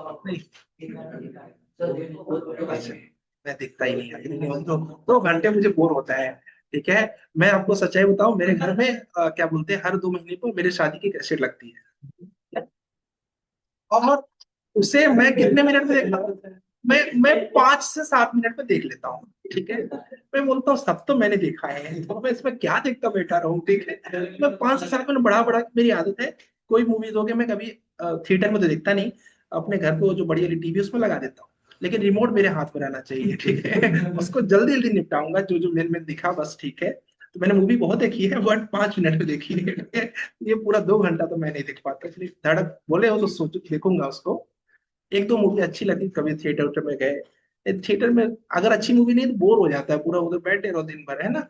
मैं दिखता ही नहीं है, लेकिन तो 2 घंटे मुझे बोर होता है, ठीक है। मैं आपको सच्चाई बताऊं, मेरे घर में क्या बोलते हैं, हर 2 महीने पर मेरे शादी की कैसेट लगती है, और उसे मैं कितने मिनट में देखता हूँ, मैं 5 से 7 मिनट में देख लेता हूँ, ठीक है। मैं बोलता हूँ सब तो मैंने देखा है, तो मैं इसमें क्या देखता बैठा रहूँ, ठीक है। मैं 5 से 7 मिनट बढ़ा बढ़ा के, मेरी आदत है, कोई मूवीज हो गया, मैं कभी थिएटर में तो देखता नहीं, अपने घर पे वो जो बड़ी वाली टीवी उसमें लगा देता हूँ, लेकिन रिमोट मेरे हाथ में रहना चाहिए, ठीक है। उसको जल्दी जल्दी निपटाऊंगा, जो जो मेन मेन दिखा बस, ठीक है। तो मैंने मूवी बहुत देखी है, बट 5 मिनट में देखी है, ठीक है? ये पूरा 2 घंटा तो मैं नहीं देख पाता, इसलिए धड़क बोले हो तो सोचो देखूंगा उसको। एक दो मूवी अच्छी लगी, कभी थिएटर उटर में गए, थिएटर में अगर अच्छी मूवी नहीं तो बोर हो जाता है, पूरा उधर बैठे रहो दिन भर, है ना।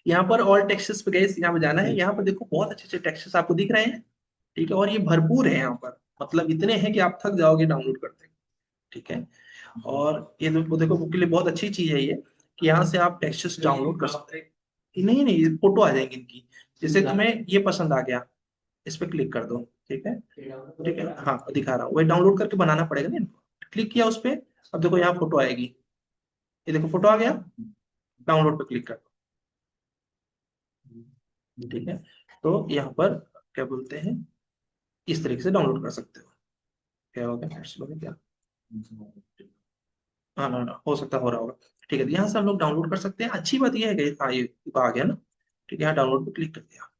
यहाँ पर ऑल टेक्स्ट्स पे गए, यहाँ पे जाना है, यहाँ पर देखो बहुत अच्छे अच्छे टेक्स्ट्स आपको दिख रहे हैं, ठीक है। और ये भरपूर है यहाँ पर, मतलब इतने हैं कि आप थक जाओगे डाउनलोड करते, ठीक है। और ये देखो बुक के लिए बहुत अच्छी चीज है ये, कि यहाँ से आप टेक्स्ट्स डाउनलोड कर सकते हैं। नहीं नहीं, ये फोटो आ जाएंगी इनकी, जैसे तुम्हें ये पसंद आ गया, इस पे क्लिक कर दो, ठीक है। ठीक है, हाँ दिखा रहा हूँ, वही डाउनलोड करके बनाना पड़ेगा ना इनको। क्लिक किया उस पे, अब देखो यहाँ फोटो आएगी, ये देखो फोटो आ गया, डाउनलोड पे क्लिक कर दो, ठीक है। तो यहाँ पर क्या बोलते हैं, इस तरीके से डाउनलोड कर सकते हो। क्या हो गया, स्लो है क्या? हाँ ना ना, हो सकता हो रहा होगा, ठीक है। तो यहाँ से हम लोग डाउनलोड कर सकते हैं। अच्छी बात ये है कि हाँ, ये आ गया ना, ठीक है। यहाँ डाउनलोड पे क्लिक कर दिया,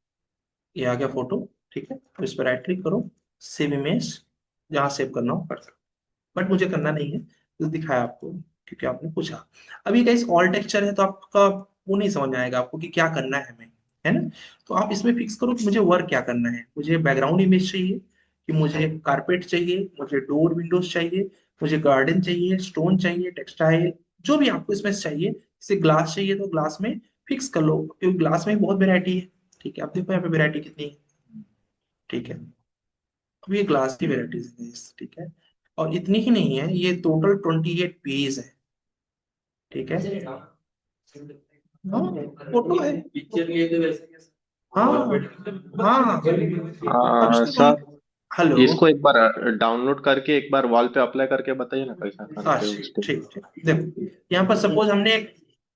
ये आ गया फोटो, ठीक है। अब इस पर राइट क्लिक करो, सेव इमेज, जहाँ सेव करना हो कर सकते, बट मुझे करना नहीं है, तो दिखाया आपको क्योंकि आपने पूछा। अभी गाइस ऑल टेक्सचर है, तो आपका वो नहीं समझ में आएगा आपको कि क्या करना है हमें, है ना। तो आप इसमें फिक्स करो कि मुझे वर्क क्या करना है, मुझे बैकग्राउंड इमेज चाहिए, कि मुझे कारपेट चाहिए, मुझे डोर विंडोज चाहिए, मुझे गार्डन चाहिए, स्टोन चाहिए, टेक्सटाइल, जो भी आपको इसमें से चाहिए। जैसे ग्लास चाहिए तो ग्लास में फिक्स कर लो, क्योंकि ग्लास में बहुत वेरायटी है, ठीक है। आप देखो यहाँ पे वेरायटी कितनी है, ठीक है। अब ये ग्लास की वेराइटीज है guys, ठीक है। और इतनी ही नहीं है, ये टोटल 28 पेज है, ठीक है। हाँ, फोटो है, हाँ हाँ हाँ, अब इसको सर, हेलो। इसको एक बार डाउनलोड करके एक बार वॉल पे अप्लाई करके बताइए ना कैसा करते हो अच्छा उसको। ठीक ठीक, देखो यहाँ पर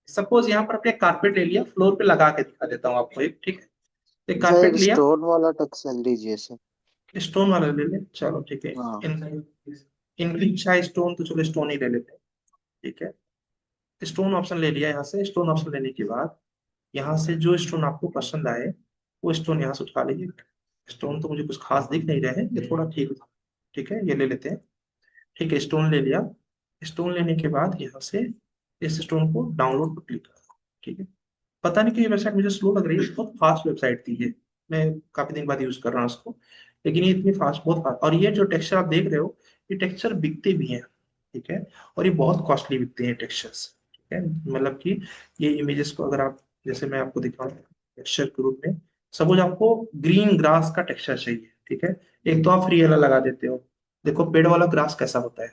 सपोज यहाँ पर अपने कारपेट ले लिया, फ्लोर पे लगा के दिखा देता हूँ आपको एक, ठीक है। एक सर कारपेट एक लिया, स्टोन वाला टक्सल दीजिए सर। स्टोन वाला ले ले, चलो ठीक है। हाँ। इनकी इच्छा है स्टोन, तो चलो स्टोन ही ले लेते हैं, ठीक है। स्टोन ऑप्शन ले लिया, यहाँ से स्टोन ऑप्शन लेने के बाद यहाँ से जो स्टोन आपको पसंद आए वो स्टोन यहाँ से उठा लीजिए। स्टोन तो मुझे कुछ खास दिख नहीं रहे हैं, ये थोड़ा ठीक, ठीक है, ये ले लेते हैं। ठीक है, स्टोन ले लिया। स्टोन लेने के बाद यहाँ से इस स्टोन को डाउनलोड पर क्लिक करो, ठीक है। पता नहीं कि ये वेबसाइट मुझे स्लो लग रही है, बहुत फास्ट वेबसाइट थी ये, मैं काफी दिन बाद यूज कर रहा हूँ उसको, लेकिन ये इतनी फास्ट, बहुत फास्ट। और ये जो टेक्सचर आप देख रहे हो, ये टेक्सचर बिकते भी हैं, ठीक है। और ये बहुत कॉस्टली बिकते हैं टेक्सचर्स, ठीक है। मतलब कि ये इमेजेस को अगर आप, जैसे मैं आपको दिखाऊं टेक्सचर के रूप में, सपोज आपको ग्रीन ग्रास का टेक्सचर चाहिए, ठीक है। एक तो आप फ्री वाला लगा देते हो, देखो पेड़ वाला ग्रास कैसा होता है,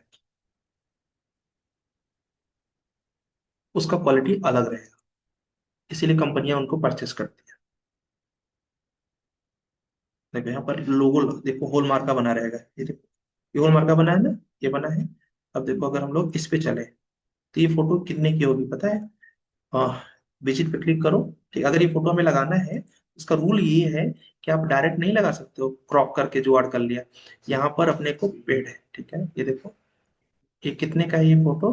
उसका क्वालिटी अलग रहेगा, इसीलिए कंपनियां उनको परचेस करती हैं। देखो यहाँ पर लोगो, देखो हॉल मार्क का बना रहेगा, ये देखो, ये हॉल मार्क का बना है ना, ये बना है। अब देखो अगर हम लोग इस पे चले, तो ये फोटो कितने की होगी पता है? हाँ, विजिट पे क्लिक करो, ठीक। अगर ये फोटो हमें लगाना है, इसका रूल ये है कि आप डायरेक्ट नहीं लगा सकते हो, क्रॉप करके जुगाड़ कर लिया, यहाँ पर अपने को पेड है, ठीक है। ये देखो, ये कितने का है ये फोटो,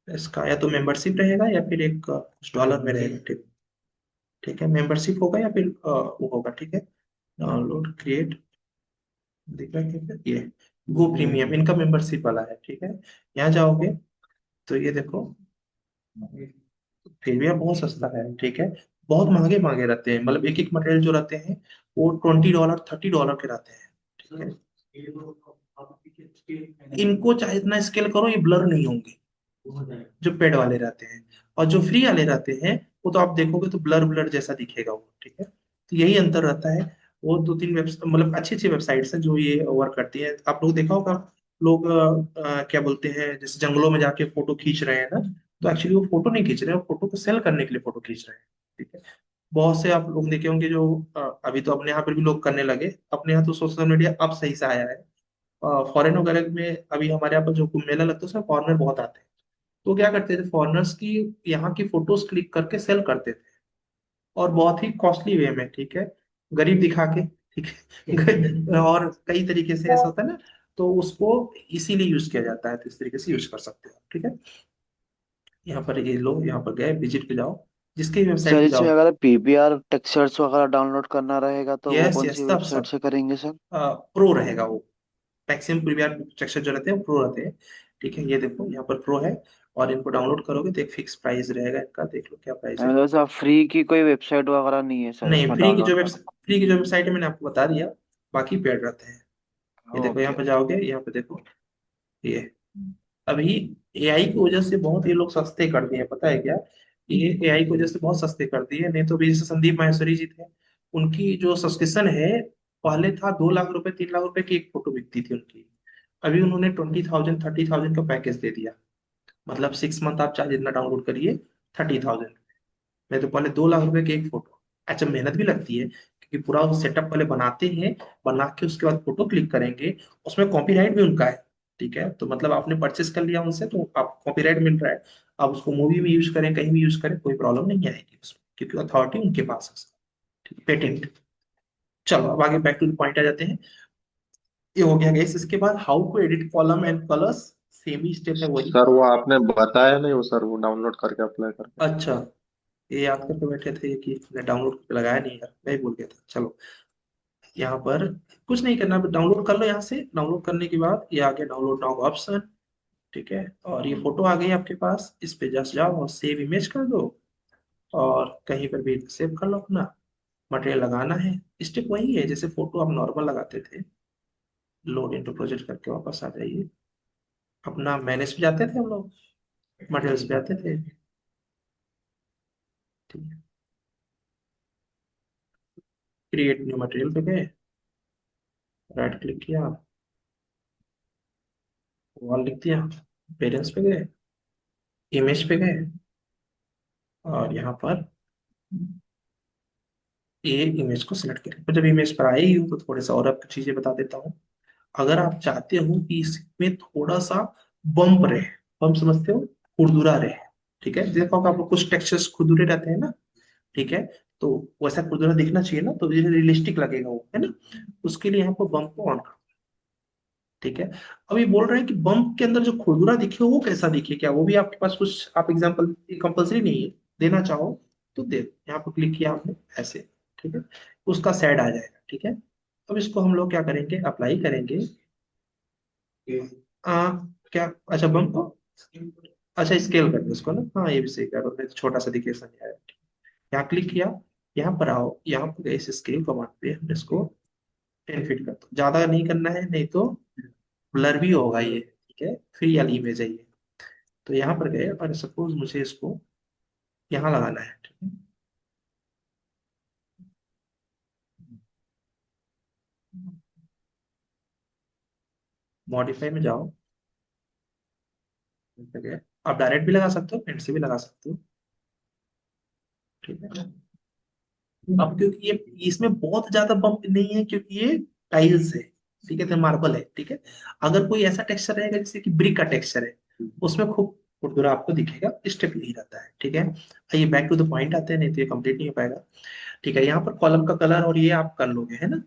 इसका या तो मेंबरशिप रहेगा या फिर एक कुछ डॉलर में रहेगा, ठीक। ठीक है, मेंबरशिप होगा या फिर वो होगा, ठीक है। डाउनलोड क्रिएट, दिख रहा है, ठीक है। ये गो प्रीमियम इनका मेंबरशिप वाला है, ठीक है। यहाँ जाओगे तो ये देखो, फिर भी अब बहुत सस्ता है, ठीक है। बहुत महंगे महंगे रहते हैं, मतलब एक एक मटेरियल जो रहते हैं वो $20 $30 के रहते हैं, ठीक है। इनको चाहे इतना स्केल करो, ये ब्लर नहीं होंगे जो पेड वाले रहते हैं। और जो फ्री वाले रहते हैं वो तो आप देखोगे तो ब्लर ब्लर जैसा दिखेगा वो, ठीक है। तो यही अंतर रहता है। वो दो तीन वेब, मतलब अच्छी अच्छी वेबसाइट्स हैं जो ये वर्क करती है। आप लोग देखा होगा, लोग क्या बोलते हैं, जैसे जंगलों में जाके फोटो खींच रहे हैं ना, तो एक्चुअली वो फोटो नहीं खींच रहे हैं, वो फोटो को सेल करने के लिए फोटो खींच रहे हैं, ठीक है। बहुत से आप लोग देखे होंगे जो अभी तो अपने यहाँ पर भी लोग करने लगे, अपने यहाँ तो सोशल मीडिया अब सही से आया है। फॉरेन वगैरह में अभी हमारे यहाँ पर जो कुंभ मेला लगता है उसमें फॉरेनर बहुत आते हैं, तो क्या करते थे, फॉरेनर्स की यहाँ की फोटोज क्लिक करके सेल करते थे, और बहुत ही कॉस्टली वे में, ठीक है, गरीब दिखा के, ठीक है। और कई तरीके से ऐसा होता है ना, तो उसको इसीलिए यूज किया जाता है, तो इस तरीके से यूज कर सकते हो, ठीक है। यहाँ पर ये लो, यहाँ पर गए, विजिट पे जाओ, जिसके वेबसाइट सर पे इसमें जाओ। अगर पीबीआर टेक्सचर्स वगैरह डाउनलोड करना रहेगा तो वो यस कौन यस, सी सब वेबसाइट सब से करेंगे सर? प्रो रहेगा वो, मैक्सिमम प्रीमियर सेक्शन जो रहते हैं वो प्रो रहते हैं, ठीक है। ये देखो यहाँ पर प्रो है, और इनको डाउनलोड करोगे तो एक फिक्स प्राइस रहेगा इनका, देख लो क्या प्राइस है। मतलब सर फ्री की कोई वेबसाइट वगैरह नहीं है सर नहीं, इसमें डाउनलोड करना? फ्री की जो वेबसाइट है मैंने आपको बता दिया, बाकी पेड रहते हैं। ये देखो यहाँ ओके पे ओके। जाओगे, यहाँ पे देखो, ये अभी एआई की वजह से बहुत ये लोग सस्ते कर दिए हैं, पता है क्या? ये एआई की वजह से बहुत सस्ते कर दिए, नहीं तो भी जैसे संदीप माहेश्वरी जी थे, उनकी जो सब्सक्रिप्शन है, पहले था 2 लाख रुपए 3 लाख रुपए की एक फोटो बिकती थी उनकी, अभी उन्होंने 20,000 30,000 का पैकेज दे दिया। मतलब 6 मंथ आप चाहे जितना डाउनलोड करिए, 30,000। नहीं तो पहले 2 लाख रुपए की एक फोटो। अच्छा, मेहनत भी लगती है, क्योंकि पूरा वो सेटअप पहले बनाते हैं, बना के उसके बाद फोटो क्लिक करेंगे, उसमें कॉपीराइट भी उनका है, ठीक है। तो मतलब आपने परचेस कर लिया उनसे, तो आप कॉपीराइट मिल रहा है, आप उसको मूवी में यूज करें, कहीं भी यूज करें, कोई प्रॉब्लम नहीं आएगी उसमें, क्योंकि अथॉरिटी उनके पास है, ठीक, पेटेंट। चलो अब आगे बैक टू द पॉइंट आ जाते हैं। ये हो गया गाइस, इसके बाद how to edit column and colours, same ही स्टेप है वही। सर वो आपने बताया नहीं वो सर, वो डाउनलोड करके अप्लाई करके। अच्छा, ये याद करके बैठे थे कि मैं डाउनलोड करके लगाया नहीं यार, मैं ही भूल गया था। चलो, यहाँ पर कुछ नहीं करना, डाउनलोड कर लो यहाँ से। डाउनलोड करने के बाद ये आ गया डाउनलोड नाउ का ऑप्शन, ठीक है। और ये फोटो आ गई आपके पास, इस पे जस्ट जाओ और सेव इमेज कर दो, और कहीं पर भी सेव कर लो अपना। मटेरियल लगाना है, स्टेप वही है जैसे फोटो आप नॉर्मल लगाते थे। लोड इनटू प्रोजेक्ट करके वापस आ जाइए, अपना मैनेज पे जाते थे हम लोग, मटेरियल्स पे आते थे, ठीक है। क्रिएट न्यू मटेरियल पे गए, राइट क्लिक किया, वॉल लिख दिया, पेरेंट्स पे गए, इमेज पे गए, और यहाँ पर ये इमेज को सिलेक्ट करें। तो जब इमेज पर आई हूँ तो थोड़े सा और आपको चीजें बता देता हूँ। अगर आप चाहते हो कि इसमें थोड़ा सा बम्प रहे, बम्प समझते हो, खुरदुरा रहे, ठीक है, देखो आप कुछ टेक्सचर्स खुरदुरे रहते हैं ना, ठीक है, तो वैसा खुरदुरा दिखना चाहिए ना, तो ये रियलिस्टिक लगेगा वो, है ना। उसके लिए यहाँ पर बम्प को ऑन करो, ठीक है। अब ये बोल रहे हैं कि बम्प के अंदर जो खुरदुरा दिखे वो कैसा दिखे, क्या वो भी आपके पास कुछ आप एग्जांपल, कंपलसरी नहीं है, देना चाहो तो दे दो। यहाँ पर क्लिक किया आपने ऐसे, ठीक है, उसका सेड आ जाएगा, ठीक है। अब इसको हम लोग क्या करेंगे, अप्लाई करेंगे। आ, क्या, अच्छा बम्प को, अच्छा स्केल कर दो इसको ना, हाँ ये भी सही कर रहा है, छोटा सा दिखे ऐसा नहीं आया। यहाँ क्लिक किया, यहाँ पर आओ, यहाँ पर इस स्केल कमांड पे हम इसको 10 फीट कर दो, ज्यादा नहीं करना है नहीं तो ब्लर भी होगा ये, ठीक है, फ्री वाली इमेज है ये। तो यहाँ पर गए और सपोज मुझे इसको यहाँ लगाना है, ठीक है। मॉडिफाई में जाओ, यहाँ पे गए, आप डायरेक्ट भी लगा सकते हो, पेंट से भी लगा सकते हो, ठीक है। अब क्योंकि ये इसमें बहुत ज्यादा बम्प नहीं है क्योंकि ये टाइल्स है, ठीक है, तो मार्बल है, ठीक है। अगर कोई ऐसा टेक्सचर रहेगा जैसे कि ब्रिक का टेक्सचर है, उसमें खूब खुरदुरा आपको दिखेगा, स्टेप नहीं रहता है, ठीक है। आइए बैक टू द पॉइंट आते हैं, नहीं तो ये कंप्लीट नहीं हो पाएगा, ठीक है। यहाँ पर कॉलम का कलर और ये आप कर लोगे, है ना।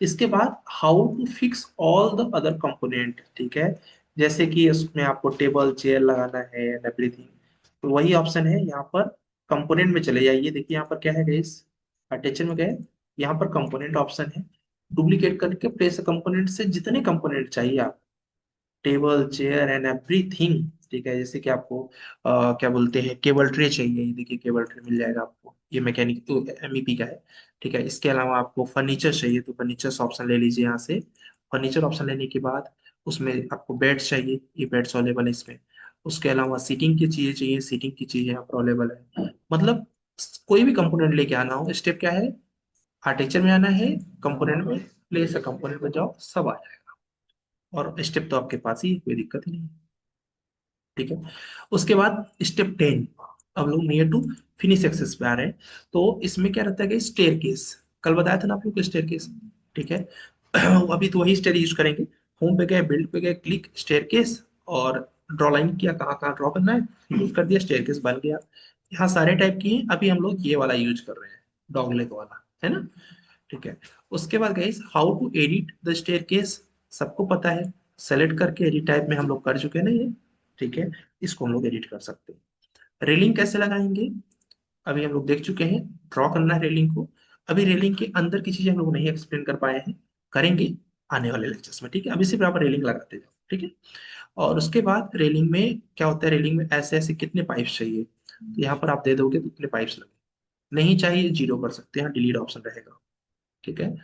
इसके बाद how to fix all the other component, ठीक है, जैसे कि इसमें आपको टेबल चेयर लगाना है एंड एवरीथिंग, तो वही ऑप्शन है यहाँ पर। कंपोनेंट में चले जाइए, देखिए यहाँ पर क्या है गाइस, अटैचर में गए, यहाँ पर कंपोनेंट ऑप्शन है, डुप्लीकेट करके प्लेस कंपोनेंट से जितने कंपोनेंट चाहिए आप, टेबल चेयर एंड एवरीथिंग, ठीक है। जैसे कि आपको क्या बोलते हैं, केबल ट्रे चाहिए, ये देखिए केबल ट्रे मिल जाएगा आपको, ये मैकेनिक तो एमईपी का है, ठीक है। इसके अलावा आपको फर्नीचर चाहिए तो फर्नीचर्स ऑप्शन ले लीजिए यहाँ से। फर्नीचर ऑप्शन लेने के बाद उसमें आपको बेड्स चाहिए, ये बेड्स अवेलेबल है इसमें। उसके अलावा सीटिंग की चीजें चाहिए, सीटिंग की चीजें यहाँ पर अवेलेबल है। मतलब कोई भी कंपोनेंट लेके आना हो, स्टेप क्या है, आर्किटेक्चर में आना है, कंपोनेंट में, प्लेस कंपोनेंट में जाओ, सब आ जाएगा। और स्टेप तो आपके पास ही है, कोई दिक्कत नहीं है, ठीक है। उसके बाद स्टेप 10, अब लोग नियर टू फिनिश एक्सेस पे आ रहे हैं। तो इसमें क्या रहता है कि स्टेयर केस, कल बताया था ना आप लोग को स्टेयर केस, ठीक है। अभी तो वही स्टेयर यूज करेंगे। होम पे गए, बिल्ड पे गए, क्लिक स्टेयर केस, और ड्रॉ लाइन किया, कहाँ कहाँ ड्रॉ करना है, यूज कर दिया, स्टेयर केस बन गया। यहाँ सारे टाइप की हैं, अभी हम लोग ये वाला यूज कर रहे हैं, डॉग लेग वाला, है ना, ठीक है। उसके बाद guys how to edit the staircase, सबको पता है, सेलेक्ट करके एडिट टाइप में हम लोग कर चुके हैं ना ये, ठीक है। इसको हम लोग एडिट कर सकते हैं। रेलिंग कैसे लगाएंगे, अभी हम लोग देख चुके हैं, ड्रॉ करना है रेलिंग को। अभी रेलिंग के अंदर की चीजें हम लोग नहीं एक्सप्लेन कर पाए हैं, करेंगे आने वाले लेक्चर्स में, ठीक है। अभी सिर्फ आप रेलिंग लगाते जाओ, ठीक है। और उसके बाद रेलिंग में क्या होता है, रेलिंग में ऐसे ऐसे कितने पाइप्स चाहिए, तो यहाँ पर आप दे दोगे तो कितने पाइप्स लगे, नहीं चाहिए जीरो कर सकते हैं, डिलीट ऑप्शन रहेगा, ठीक है।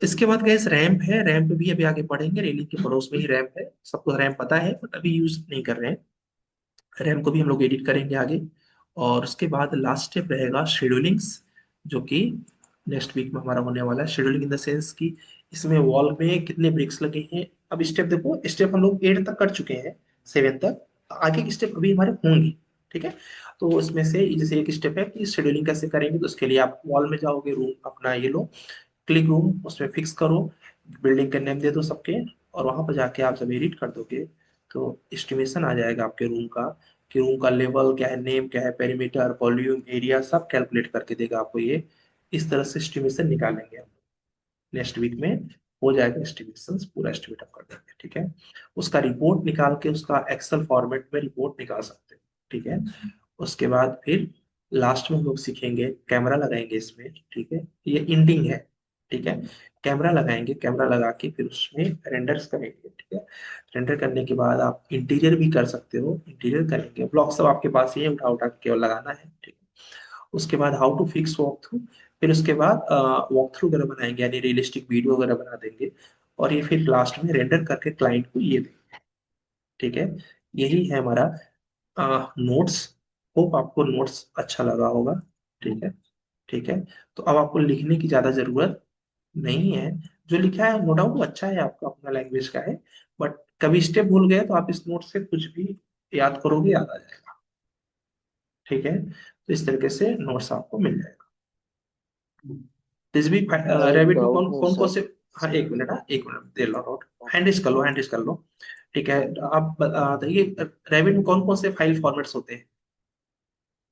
इसके बाद गैस रैंप है, रैंप भी अभी आगे पढ़ेंगे, रेलिंग के पड़ोस में ही रैंप है, सबको रैंप पता है बट अभी यूज नहीं कर रहे हैं। रैंप को भी हम लोग एडिट करेंगे आगे। और उसके बाद लास्ट स्टेप रहेगा शेड्यूलिंग्स, जो कि नेक्स्ट वीक में हमारा होने वाला है। शेड्यूलिंग इन द सेंस कि इसमें वॉल में कितने ब्रिक्स लगे हैं। अब स्टेप देखो, स्टेप हम लोग 8 तक कर चुके हैं, 7 तक, आगे की स्टेप अभी हमारे होंगी, ठीक है। तो उसमें से जैसे एक स्टेप है कि शेड्यूलिंग कैसे करेंगे, तो उसके लिए आप वॉल में जाओगे, रूम अपना ये लो, क्लिक रूम, उसमें फिक्स करो, बिल्डिंग का नेम दे दो सबके, और वहां पर जाके आप जब एडिट कर दोगे तो एस्टिमेशन आ जाएगा आपके रूम का, कि रूम का लेवल क्या है, नेम क्या है, पेरीमीटर, वॉल्यूम, एरिया, सब कैलकुलेट करके देगा आपको ये। इस तरह से एस्टिमेशन निकालेंगे हम, नेक्स्ट वीक में हो जाएगा एस्टिमेशन, पूरा एस्टिमेट आप कर देंगे, ठीक है। उसका रिपोर्ट निकाल के उसका एक्सेल फॉर्मेट में रिपोर्ट निकाल सकते हैं, ठीक है। उसके बाद फिर लास्ट में हम लोग सीखेंगे, कैमरा लगाएंगे इसमें, ठीक है, ये इंडिंग है, ठीक है। कैमरा लगाएंगे, कैमरा लगा के फिर उसमें रेंडर्स करेंगे, ठीक है। रेंडर करने के बाद आप इंटीरियर भी कर सकते हो, इंटीरियर करेंगे, ब्लॉक सब आपके पास ही है, उठा उठा के केवल लगाना है, ठीक है। उसके बाद how to fix walk through, फिर उसके बाद वॉक थ्रू वगैरह बनाएंगे, यानी रियलिस्टिक वीडियो वगैरह बना देंगे, और ये फिर लास्ट में रेंडर करके क्लाइंट को ये देंगे, ठीक है। यही है हमारा नोट्स। होप आपको नोट्स अच्छा लगा होगा, ठीक है, ठीक है। तो अब आपको लिखने की ज्यादा जरूरत नहीं है, जो लिखा है नो डाउट वो अच्छा है, आपका अपना लैंग्वेज का है, बट कभी स्टेप भूल गए तो आप इस नोट से कुछ भी याद करोगे, याद आ जाएगा, ठीक है। तो इस तरीके से नोट्स आपको मिल जाएगा। दिस भी सर एक रैबिट में डाउट कौन है कौन कौन सर। से। हाँ एक मिनट, हाँ एक मिनट दे लो नोट, हैंडिस कर लो, हैंडिस कर लो। ठीक है, आप बताइए रैबिट में कौन कौन से फाइल फॉर्मेट्स होते हैं।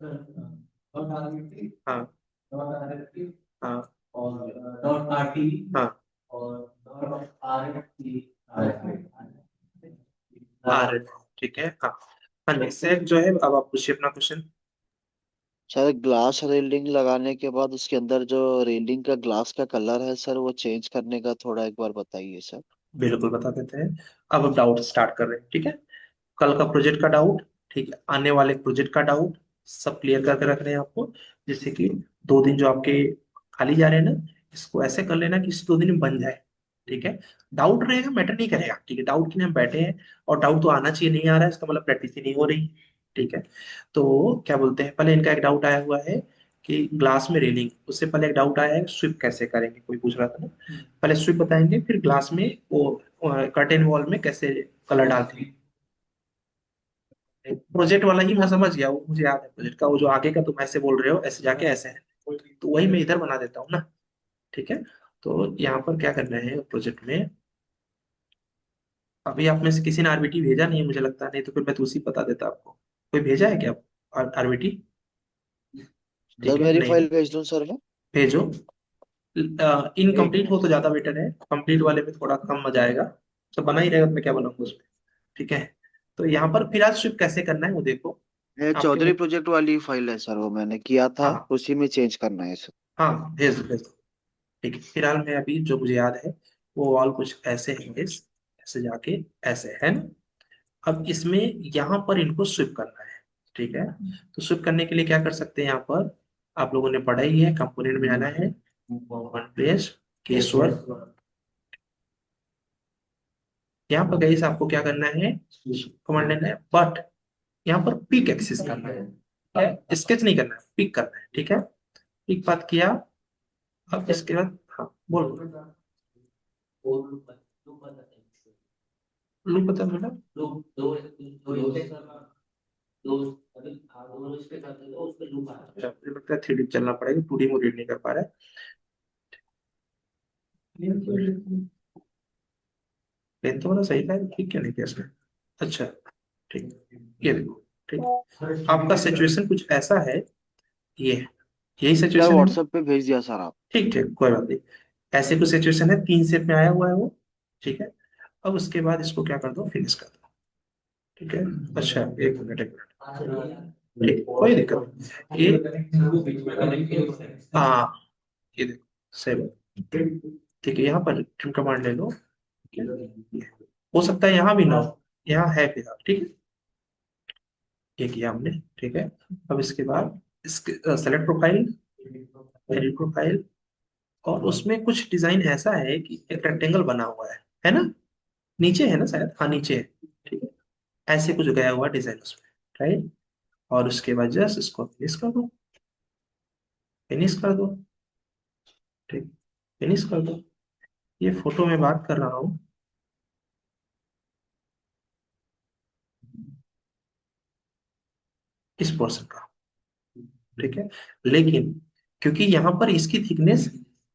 हाँ हाँ हाँ आर, ठीक है हाँ। हाँ नेक्स्ट जो है, अब आप पूछिए अपना क्वेश्चन। सर ग्लास रेलिंग लगाने के बाद उसके अंदर जो रेलिंग का ग्लास का कलर है सर, वो चेंज करने का थोड़ा एक बार बताइए सर। बिल्कुल बता देते हैं। अब हम डाउट स्टार्ट कर रहे हैं, ठीक है। कल का प्रोजेक्ट का डाउट, ठीक है, आने वाले प्रोजेक्ट का डाउट, सब क्लियर करके रख रहे हैं आपको। जैसे कि 2 दिन जो आपके खाली जा रहे हैं ना, इसको ऐसे कर लेना कि इस 2 दिन में बन जाए। ठीक है, डाउट रहेगा मैटर नहीं करेगा, ठीक है, डाउट के लिए हम बैठे हैं। और डाउट तो आना चाहिए, नहीं आ रहा है इसका मतलब प्रैक्टिस ही नहीं हो रही। ठीक है, तो क्या बोलते हैं, पहले इनका एक डाउट आया हुआ है कि ग्लास में रेलिंग, उससे पहले एक डाउट आया है स्विप कैसे करेंगे, कोई पूछ रहा था ना। पहले स्विप बताएंगे, फिर ग्लास में वो कर्टेन वॉल में कैसे कलर डालते हैं। प्रोजेक्ट वाला ही मैं समझ गया, वो मुझे याद है प्रोजेक्ट का, वो जो आगे का तुम ऐसे बोल रहे हो, ऐसे जाके ऐसे है, तो वही मैं इधर बना देता हूँ ना। ठीक है, तो यहाँ पर क्या करना है प्रोजेक्ट में। अभी आप में से किसी ने आरबीटी भेजा नहीं है मुझे लगता, नहीं तो फिर मैं तो उसी बता देता आपको। कोई भेजा है क्या आरबीटी? सर ठीक है, मेरी नहीं फाइल भेज दूं सर मैं। भेजो। इनकम्प्लीट हो तो ज्यादा बेटर है, कंप्लीट वाले में थोड़ा कम मजा आएगा। तो बना ही रहेगा तो मैं क्या बनाऊंगा उसमें। ठीक है, तो यहाँ पर फिर आज शिफ्ट कैसे करना है वो देखो। ये आपके चौधरी में, प्रोजेक्ट वाली फाइल है सर, वो मैंने किया था, हाँ उसी में चेंज करना है सर। हाँ भेज दो भेज दो। ठीक है, फिलहाल मैं अभी जो मुझे याद है वो वॉल कुछ ऐसे है, ऐसे जाके ऐसे है ना। अब इसमें यहाँ पर इनको स्विप करना है। ठीक है, तो स्विप करने के लिए क्या कर सकते हैं यहाँ पर, आप लोगों ने पढ़ा ही है, कंपोनेंट में आना है, वन प्लेस केसवर। यहाँ पर गाइस आपको क्या करना है, कमांड लेना है, बट यहाँ पर पिक एक्सेस करना है, स्केच नहीं करना है, पिक करना है। ठीक है, पिक बात किया। अब इसके बाद हाँ बोलो, लूप बता बेटा। अच्छा, मुझे लगता है 3D चलना पड़ेगा, 2D में रीड नहीं कर पा रहा है। पेन तो मतलब सही था, ठीक क्या नहीं किया इसमें। अच्छा, ठीक, ये देखो। ठीक, आपका सिचुएशन कुछ ऐसा है, ये यही सर सिचुएशन है ना। व्हाट्सएप पे भेज दिया सर आप। ठीक ठीक, कोई बात नहीं। ऐसे कुछ सिचुएशन है, 3 सेट में आया हुआ है वो। ठीक है, अब उसके बाद इसको क्या कर दो, फिनिश कर दो। ठीक है, अच्छा एक मिनट एक मिनट, ठीक कोई दिक्कत नहीं। हाँ ये देखो, सेव। ठीक है, यहाँ पर ट्रिम कमांड ले लो। हो सकता है यहाँ भी ना हो, यहाँ है फिलहाल। ठीक है, ये किया हमने। ठीक है, अब इसके बाद इसके सेलेक्ट प्रोफाइल, एडिट प्रोफाइल, और उसमें कुछ डिजाइन ऐसा है कि एक रेक्टेंगल बना हुआ है ना। नीचे है ना शायद, हाँ नीचे है। ठीक है, ऐसे कुछ गया हुआ डिजाइन उसमें, राइट। और उसके बाद जस्ट इसको फिनिश कर दो, फिनिश कर दो। ठीक, फिनिश कर दो। ये फोटो में बात कर रहा हूँ, इस पोर्शन का। ठीक है, लेकिन क्योंकि यहाँ पर इसकी थिकनेस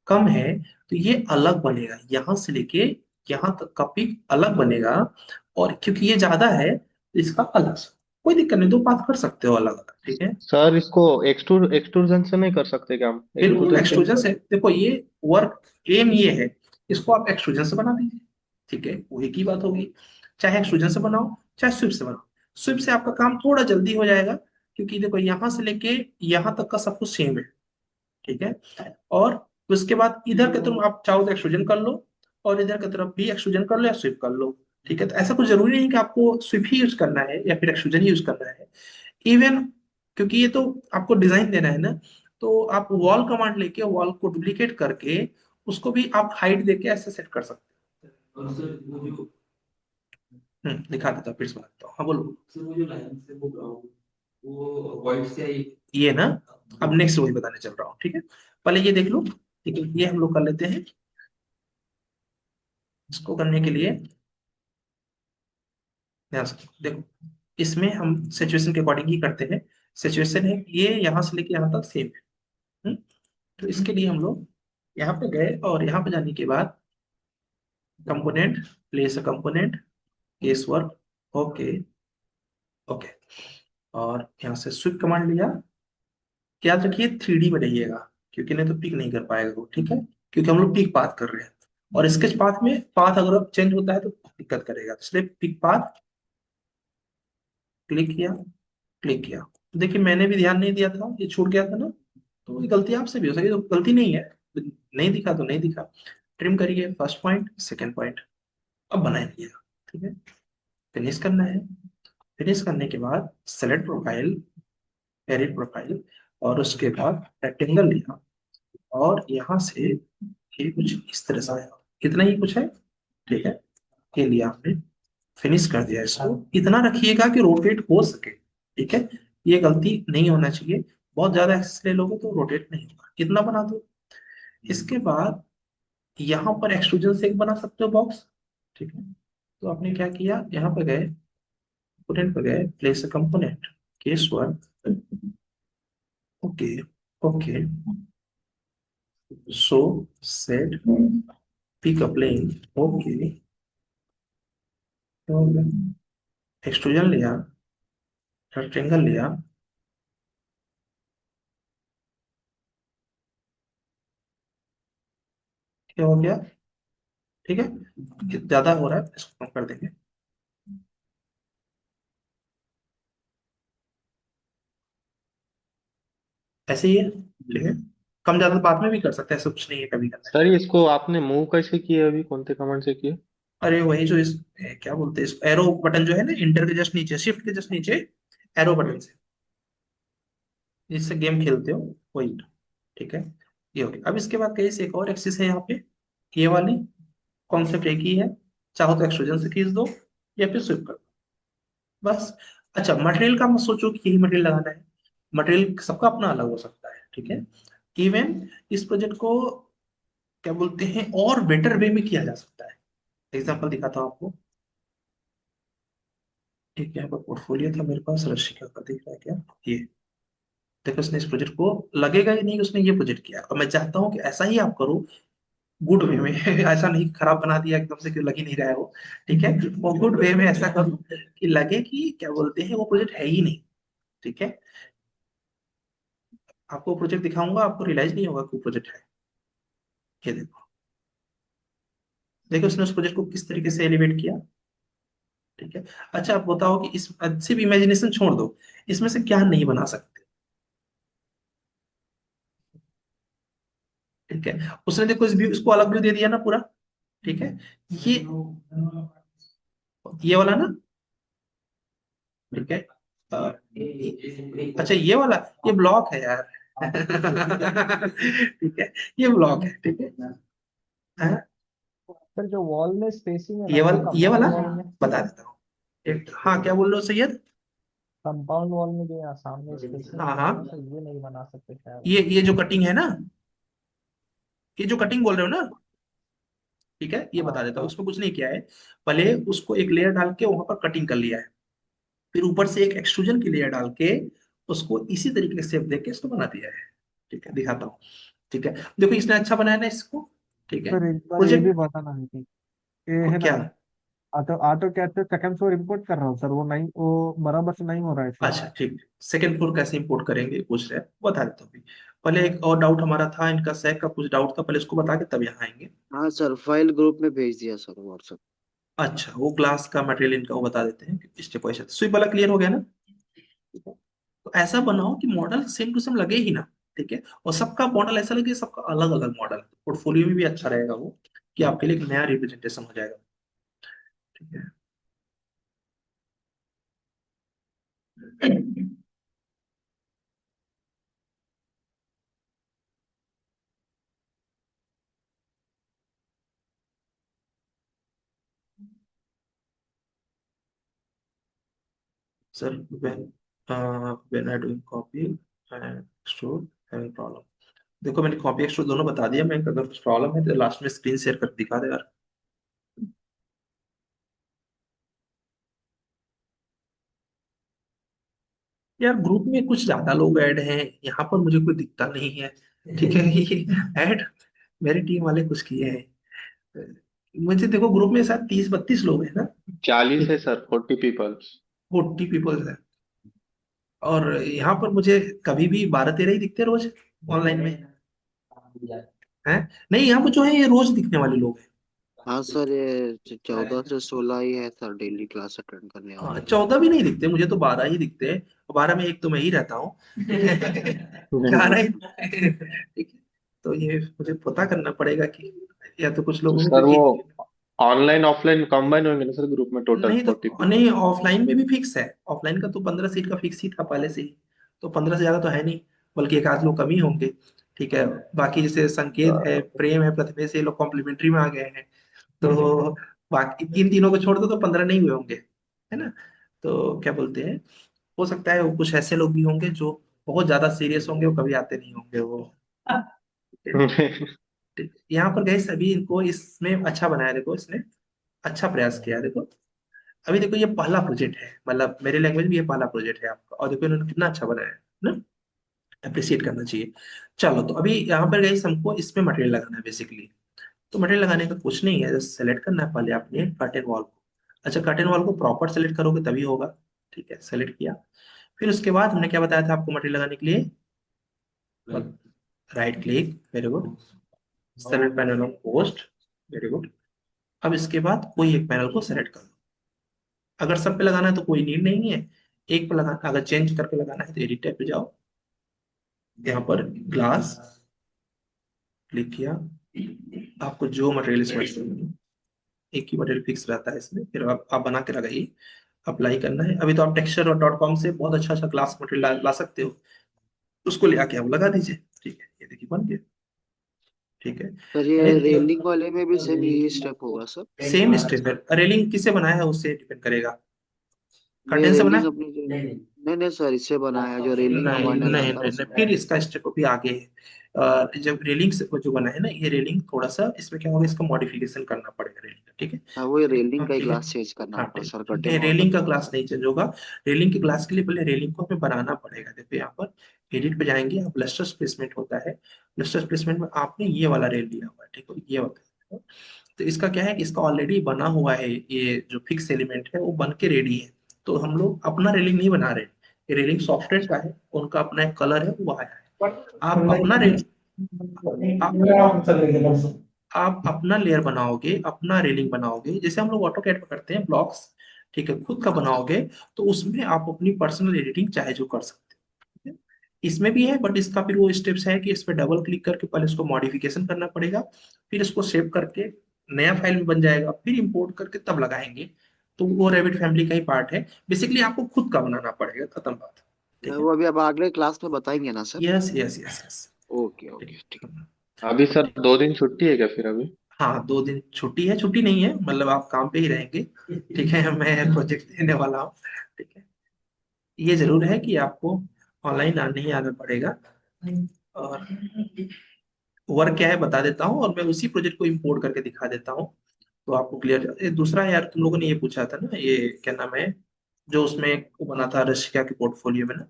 कम है, तो ये अलग बनेगा, यहाँ से लेके यहाँ तक का पिक अलग बनेगा। और क्योंकि ये ज्यादा है तो इसका अलग से, कोई दिक्कत नहीं, 2 पाथ कर सकते हो अलग अलग। ठीक है, सर इसको एक्सट्रूजन से नहीं कर सकते क्या हम? बिल्कुल एक्सट्रूजन से एक्सट्रूजन से, देखो ये वर्क एम ये है, इसको आप एक्सट्रूजन से बना दीजिए। ठीक है, वही की बात होगी, चाहे एक्सट्रूजन से बनाओ चाहे स्विप से बनाओ। स्विप से आपका काम थोड़ा जल्दी हो जाएगा, क्योंकि देखो यहाँ से लेके यहाँ तक का सब कुछ सेम है। ठीक है, और उसके बाद इधर के तुम आप चाहो तो एक्सट्रूजन कर लो, और इधर की तरफ भी एक्सट्रूजन कर लो या स्विप कर लो। ठीक है, तो ऐसा कुछ जरूरी नहीं कि आपको स्विप ही यूज करना है या फिर एक्सट्रूजन ही यूज करना है। इवन क्योंकि ये तो आपको डिजाइन देना है ना, तो आप वॉल कमांड लेके वॉल को डुप्लीकेट करके उसको भी आप हाइट देके ऐसे सेट कर सकते हो। दिखा देता हूँ, फिर से बताता हूँ, हाँ बोलो। ये ना, अब नेक्स्ट वही बताने चल रहा हूँ। ठीक है, पहले ये देख लो। ठीक है, ये हम लोग कर लेते हैं। इसको करने के लिए ध्यान से देखो, इसमें हम सिचुएशन के अकॉर्डिंग ही करते हैं। सिचुएशन है ये यहाँ से लेके यहाँ तक सेम है। तो इसके लिए हम लोग यहाँ पे गए और यहाँ पे जाने के बाद component, place a component, case work, okay okay, और यहाँ से स्विप कमांड लिया। याद रखिए 3D में रहिएगा, क्योंकि नहीं तो पिक नहीं कर पाएगा वो, ठीक है, क्योंकि हम लोग पिक पाथ कर रहे हैं, और स्केच पाथ में पाथ अगर चेंज होता है तो दिक्कत करेगा, इसलिए पिक पाथ क्लिक किया, क्लिक किया। देखिए मैंने भी ध्यान नहीं दिया था, ये छूट गया था ना, तो ये गलती आपसे भी हो सकती है, तो गलती नहीं है, नहीं दिखा तो नहीं दिखा। ट्रिम करिए फर्स्ट पॉइंट, सेकंड पॉइंट, अब बना दिया, ठीक है। फिनिश करना है, फिनिश करने के बाद सेलेक्ट प्रोफाइल, एडिट प्रोफाइल, और उसके बाद रेक्टेंगल लिया, और यहाँ से ये कुछ इस तरह से आया, इतना ही कुछ है, ठीक है। ये लिया आपने, फिनिश कर दिया इसको, इतना रखिएगा कि रोटेट हो सके, ठीक है, ये गलती नहीं होना चाहिए। बहुत ज्यादा एक्सेस ले लोगे तो रोटेट नहीं होगा, इतना बना दो। इसके बाद यहाँ पर एक्सट्रूजन से एक बना सकते हो बॉक्स, ठीक है। तो आपने क्या किया, यहाँ पे गए, कंपोनेंट पे गए, place a component, case one, okay okay, so set pick a plane, okay, extrusion लिया, रेक्टेंगल लिया, क्या हो गया, ठीक है। ज्यादा हो रहा है, इसको कम कर देंगे। ऐसे ही है, ठीक है, कम ज्यादा बाद में भी कर सकते हैं, ऐसा कुछ नहीं है कभी करना है। सर इसको आपने मूव कैसे किया, अभी कौन से कमांड से किया? अरे वही जो इस क्या बोलते हैं, इस एरो बटन जो है ना, इंटर के जस्ट नीचे, शिफ्ट के जस्ट नीचे, एरो बटन से जिससे गेम खेलते हो, वही, ठीक है। ये हो गया। अब इसके बाद कहीं से एक और एक्सिस है यहाँ पे, ये वाली, कॉन्सेप्ट एक ही है, चाहो तो एक्सट्रूजन से खींच दो या फिर स्विप कर दो, बस। अच्छा, मटेरियल का मत सोचो कि यही मटेरियल लगाना है, मटेरियल सबका अपना अलग हो सकता है, ठीक है। इवन इस प्रोजेक्ट को क्या बोलते हैं और बेटर वे में किया जा सकता है। एग्जांपल दिखाता हूँ आपको, एक यहाँ पर पोर्टफोलियो था मेरे पास, रशिका का, दिख रहा है क्या, ये देखो, उसने इस प्रोजेक्ट को, लगेगा ही नहीं कि उसने ये प्रोजेक्ट किया, और मैं चाहता हूँ कि ऐसा ही आप करो, गुड वे में ऐसा नहीं खराब बना दिया एकदम से कि लग ही नहीं रहा है वो, ठीक है। वो गुड वे में ऐसा करो कि लगे कि क्या बोलते हैं वो प्रोजेक्ट है ही नहीं, ठीक है। आपको प्रोजेक्ट दिखाऊंगा, आपको रियलाइज नहीं होगा कि वो प्रोजेक्ट है। ये देखो, देखो उसने उस प्रोजेक्ट को किस तरीके से एलिवेट किया, ठीक है। अच्छा आप बताओ कि इस, सिर्फ इमेजिनेशन छोड़ दो, इसमें से क्या नहीं बना सकते, ठीक है। उसने देखो इस व्यू, इसको अलग व्यू दे दिया ना पूरा, ठीक है। ये वाला ना, ठीक है। अच्छा ये वाला, ये ब्लॉक है यार ठीक है, ये ब्लॉक है, ठीक है। हाँ, सर जो वॉल में स्पेसिंग है ना, ये वो वाला, ये कंपाउंड वाला वॉल में, बता देता हूँ। हाँ क्या बोल रहे हो सैयद? कंपाउंड वॉल में जो यहाँ सामने स्पेसिंग हाँ बना हाँ, है ना सर, ये नहीं बना सकते शायद। ये जो कटिंग है ना, ये जो कटिंग बोल रहे हो ना, ठीक है, ये बता हाँ देता हूँ। उसमें कुछ नहीं किया है, पहले उसको एक लेयर डाल के वहां पर कटिंग कर लिया है, फिर ऊपर से एक एक्सट्रूजन की लेयर डाल के उसको इसी तरीके से शेप देके इसको बना दिया है, ठीक है, दिखाता हूँ, ठीक है। देखो इसने अच्छा बनाया ना इसको, ठीक है। सर एक बार ये भी प्रोजेक्ट बताना है कि ये है ना, क्या, ऑटो ऑटो कैड से सेकंड फ्लोर इंपोर्ट कर रहा हूँ सर, वो नहीं, वो बराबर से नहीं हो रहा है सर। अच्छा ठीक, सेकंड फ्लोर कैसे इंपोर्ट करेंगे पूछ रहे हैं, बता देता हूँ अभी। पहले एक और डाउट हमारा था, इनका सैक का कुछ डाउट था, पहले उसको बता के तब यहाँ आएंगे। हाँ सर, फाइल ग्रुप में भेज दिया सर, व्हाट्सएप। अच्छा, वो ग्लास का मटेरियल इनका वो बता देते हैं स्टेप बाय स्टेप। स्विप वाला क्लियर हो गया ना, ठीक है। तो ऐसा बनाओ कि मॉडल सेम टू सेम लगे ही ना, ठीक है, और सबका मॉडल ऐसा लगे, सबका अलग अलग मॉडल, पोर्टफोलियो में भी अच्छा रहेगा वो, कि आपके लिए एक नया रिप्रेजेंटेशन हो जाएगा, ठीक है। Sir when I doing copy and extrude having problem, देखो मैंने कॉपी एक्सट्रूड दोनों बता दिया, मैं अगर कुछ प्रॉब्लम है तो लास्ट में स्क्रीन शेयर कर दिखा दे यार। यार ग्रुप में कुछ ज्यादा लोग ऐड हैं, यहाँ पर मुझे कोई दिखता नहीं है, ठीक है। ये ऐड मेरी टीम वाले कुछ किए हैं। मुझे देखो ग्रुप में शायद 30-32 लोग हैं ना। 40 ठीक है है, सर, 40 पीपल्स। 40 पीपल है। और यहाँ पर मुझे कभी भी 12-13 ही दिखते हैं रोज ऑनलाइन में। हैं? नहीं, यहाँ पर जो है ये रोज दिखने वाले लोग हैं। हाँ सर, ये 14 से 16 ही है सर डेली क्लास अटेंड करने हाँ, वाले। 14 भी नहीं दिखते, मुझे तो 12 ही दिखते हैं। 12 में एक तो मैं ही रहता हूँ। 11 ही। ठीक है। तो ये मुझे पता करना पड़ेगा कि या तो कुछ तो लोगों को सर वो एक। ऑनलाइन ऑफलाइन कंबाइन होंगे ना सर, ग्रुप में टोटल नहीं 40 तो पीपल? नहीं, ऑफलाइन में भी फिक्स है। ऑफलाइन का तो 15 सीट का फिक्स ही था पहले से ही। तो 15 से ज्यादा तो है नहीं, बल्कि एक आध लोग कम ही होंगे। ठीक है। बाकी जैसे संकेत है, प्रेम है, प्रथमेश, ये लोग कॉम्प्लीमेंट्री में आ गए हैं। तो बाकी इन तीनों को छोड़ दो तो 15 नहीं हुए होंगे, है ना। तो क्या बोलते हैं, हो सकता है वो कुछ ऐसे लोग भी होंगे जो बहुत ज्यादा सीरियस होंगे, वो कभी आते नहीं होंगे वो। ठीक है? यहाँ पर गए सभी इनको इसमें अच्छा बनाया, देखो इसने अच्छा प्रयास किया, देखो। अभी देखो ये पहला प्रोजेक्ट है, मतलब मेरे लैंग्वेज में ये पहला प्रोजेक्ट है आपका, और देखो इन्होंने कितना अच्छा बनाया है ना। अप्रिशिएट करना चाहिए। चलो, तो अभी यहाँ पर गई हमको इसमें मटेरियल लगाना है बेसिकली। तो मटेरियल लगाने का कुछ नहीं है, जस्ट सेलेक्ट करना है पहले आपने कर्टेन वॉल को। अच्छा, कर्टेन वॉल को प्रॉपर सेलेक्ट करोगे तभी होगा। ठीक है, सेलेक्ट किया। फिर उसके बाद हमने क्या बताया था आपको मटेरियल लगाने के लिए? Right click, very good. Select panel on post, very good. अब इसके बाद कोई एक पैनल को सेलेक्ट कर लो। अगर सब पे लगाना है तो कोई नीड नहीं है। एक पे लगाना, अगर चेंज करके लगाना है तो एडिट टैब पे जाओ। यहाँ पर ग्लास क्लिक किया। आपको जो मटेरियल इसमें चाहिए, एक ही मटेरियल फिक्स रहता है इसमें, फिर आप बना के लगाइए। अप्लाई करना है। अभी तो आप टेक्सचर और डॉट कॉम से बहुत अच्छा अच्छा ग्लास मटेरियल ला सकते हो। उसको ले आके आप लगा दीजिए। ठीक है, ये देखिए बन गया। ठीक है। सर ये रेलिंग वाले में भी सेम यही स्टेप होगा सर? सेम स्टेप है। रेलिंग किसे बनाया है उससे डिपेंड करेगा। ये कर्टेन से बना रेलिंग है? अपनी जो नहीं नहीं सर, इससे बनाया जो रेलिंग नहीं हमारे नहीं लगाता है नहीं नहीं, उससे फिर बनाया। इसका स्टेप भी आगे है। जब रेलिंग जो बना है ना, ये रेलिंग थोड़ा सा इसमें क्या होगा, इसका मॉडिफिकेशन करना पड़ेगा रेलिंग का। ठीक है। हाँ, वो रेलिंग हाँ, का ही ठीक है। ग्लास चेंज करना हाँ, होगा ठीक सर है, कर्टेन वॉल का रेलिंग का तो। ग्लास नहीं चेंज होगा। रेलिंग के ग्लास के लिए पहले रेलिंग को हमें बनाना पड़ेगा। देखो यहाँ पर एडिट पे जाएंगे, आप ब्लस्टर्स प्लेसमेंट होता है। ब्लस्टर्स प्लेसमेंट में आपने ये वाला रेल लिया हुआ है, ठीक है, ये वाला। तो इसका क्या है कि इसका ऑलरेडी बना हुआ है, ये जो फिक्स एलिमेंट है वो बन के रेडी है। तो हम लोग अपना रेलिंग नहीं बना रहे। ये रेलिंग सॉफ्टवेयर का है, उनका अपना एक कलर है, वो आया है। आप अपना रेल आप अपना लेयर बनाओगे, अपना रेलिंग बनाओगे, जैसे हम लोग ऑटो कैड में करते हैं ब्लॉक्स। ठीक है, खुद का बनाओगे। तो उसमें आप अपनी पर्सनल एडिटिंग चाहे जो कर सकते हो। ठीक है? इसमें भी है, बट इसका फिर वो स्टेप्स है कि इस पे डबल क्लिक करके पहले इसको मॉडिफिकेशन करना पड़ेगा। फिर इसको सेव करके नया फाइल में बन जाएगा, फिर इंपोर्ट करके तब लगाएंगे। तो वो रेविट फैमिली का ही पार्ट है। बेसिकली आपको खुद का बनाना पड़ेगा, खत्म बात। ठीक है। वो अभी अब अगले क्लास में बताएंगे ना sir? Yes yes yes yes. Okay ठीक ओके ठीक। है। अभी सर 2 दिन छुट्टी है क्या फिर अभी? हाँ, 2 दिन छुट्टी है, छुट्टी नहीं है, मतलब आप काम पे ही रहेंगे। ठीक है, मैं प्रोजेक्ट देने वाला हूँ। ठीक है। ये जरूर है कि आपको ऑनलाइन आने ही आना पड़ेगा। और वर्क क्या है बता देता हूँ, और मैं उसी प्रोजेक्ट को इंपोर्ट करके दिखा देता हूँ। तो आपको क्लियर। दूसरा यार, तुम लोगों ने ये पूछा था ना, ये क्या नाम है, जो उसमें वो बना था रशिया के पोर्टफोलियो में ना,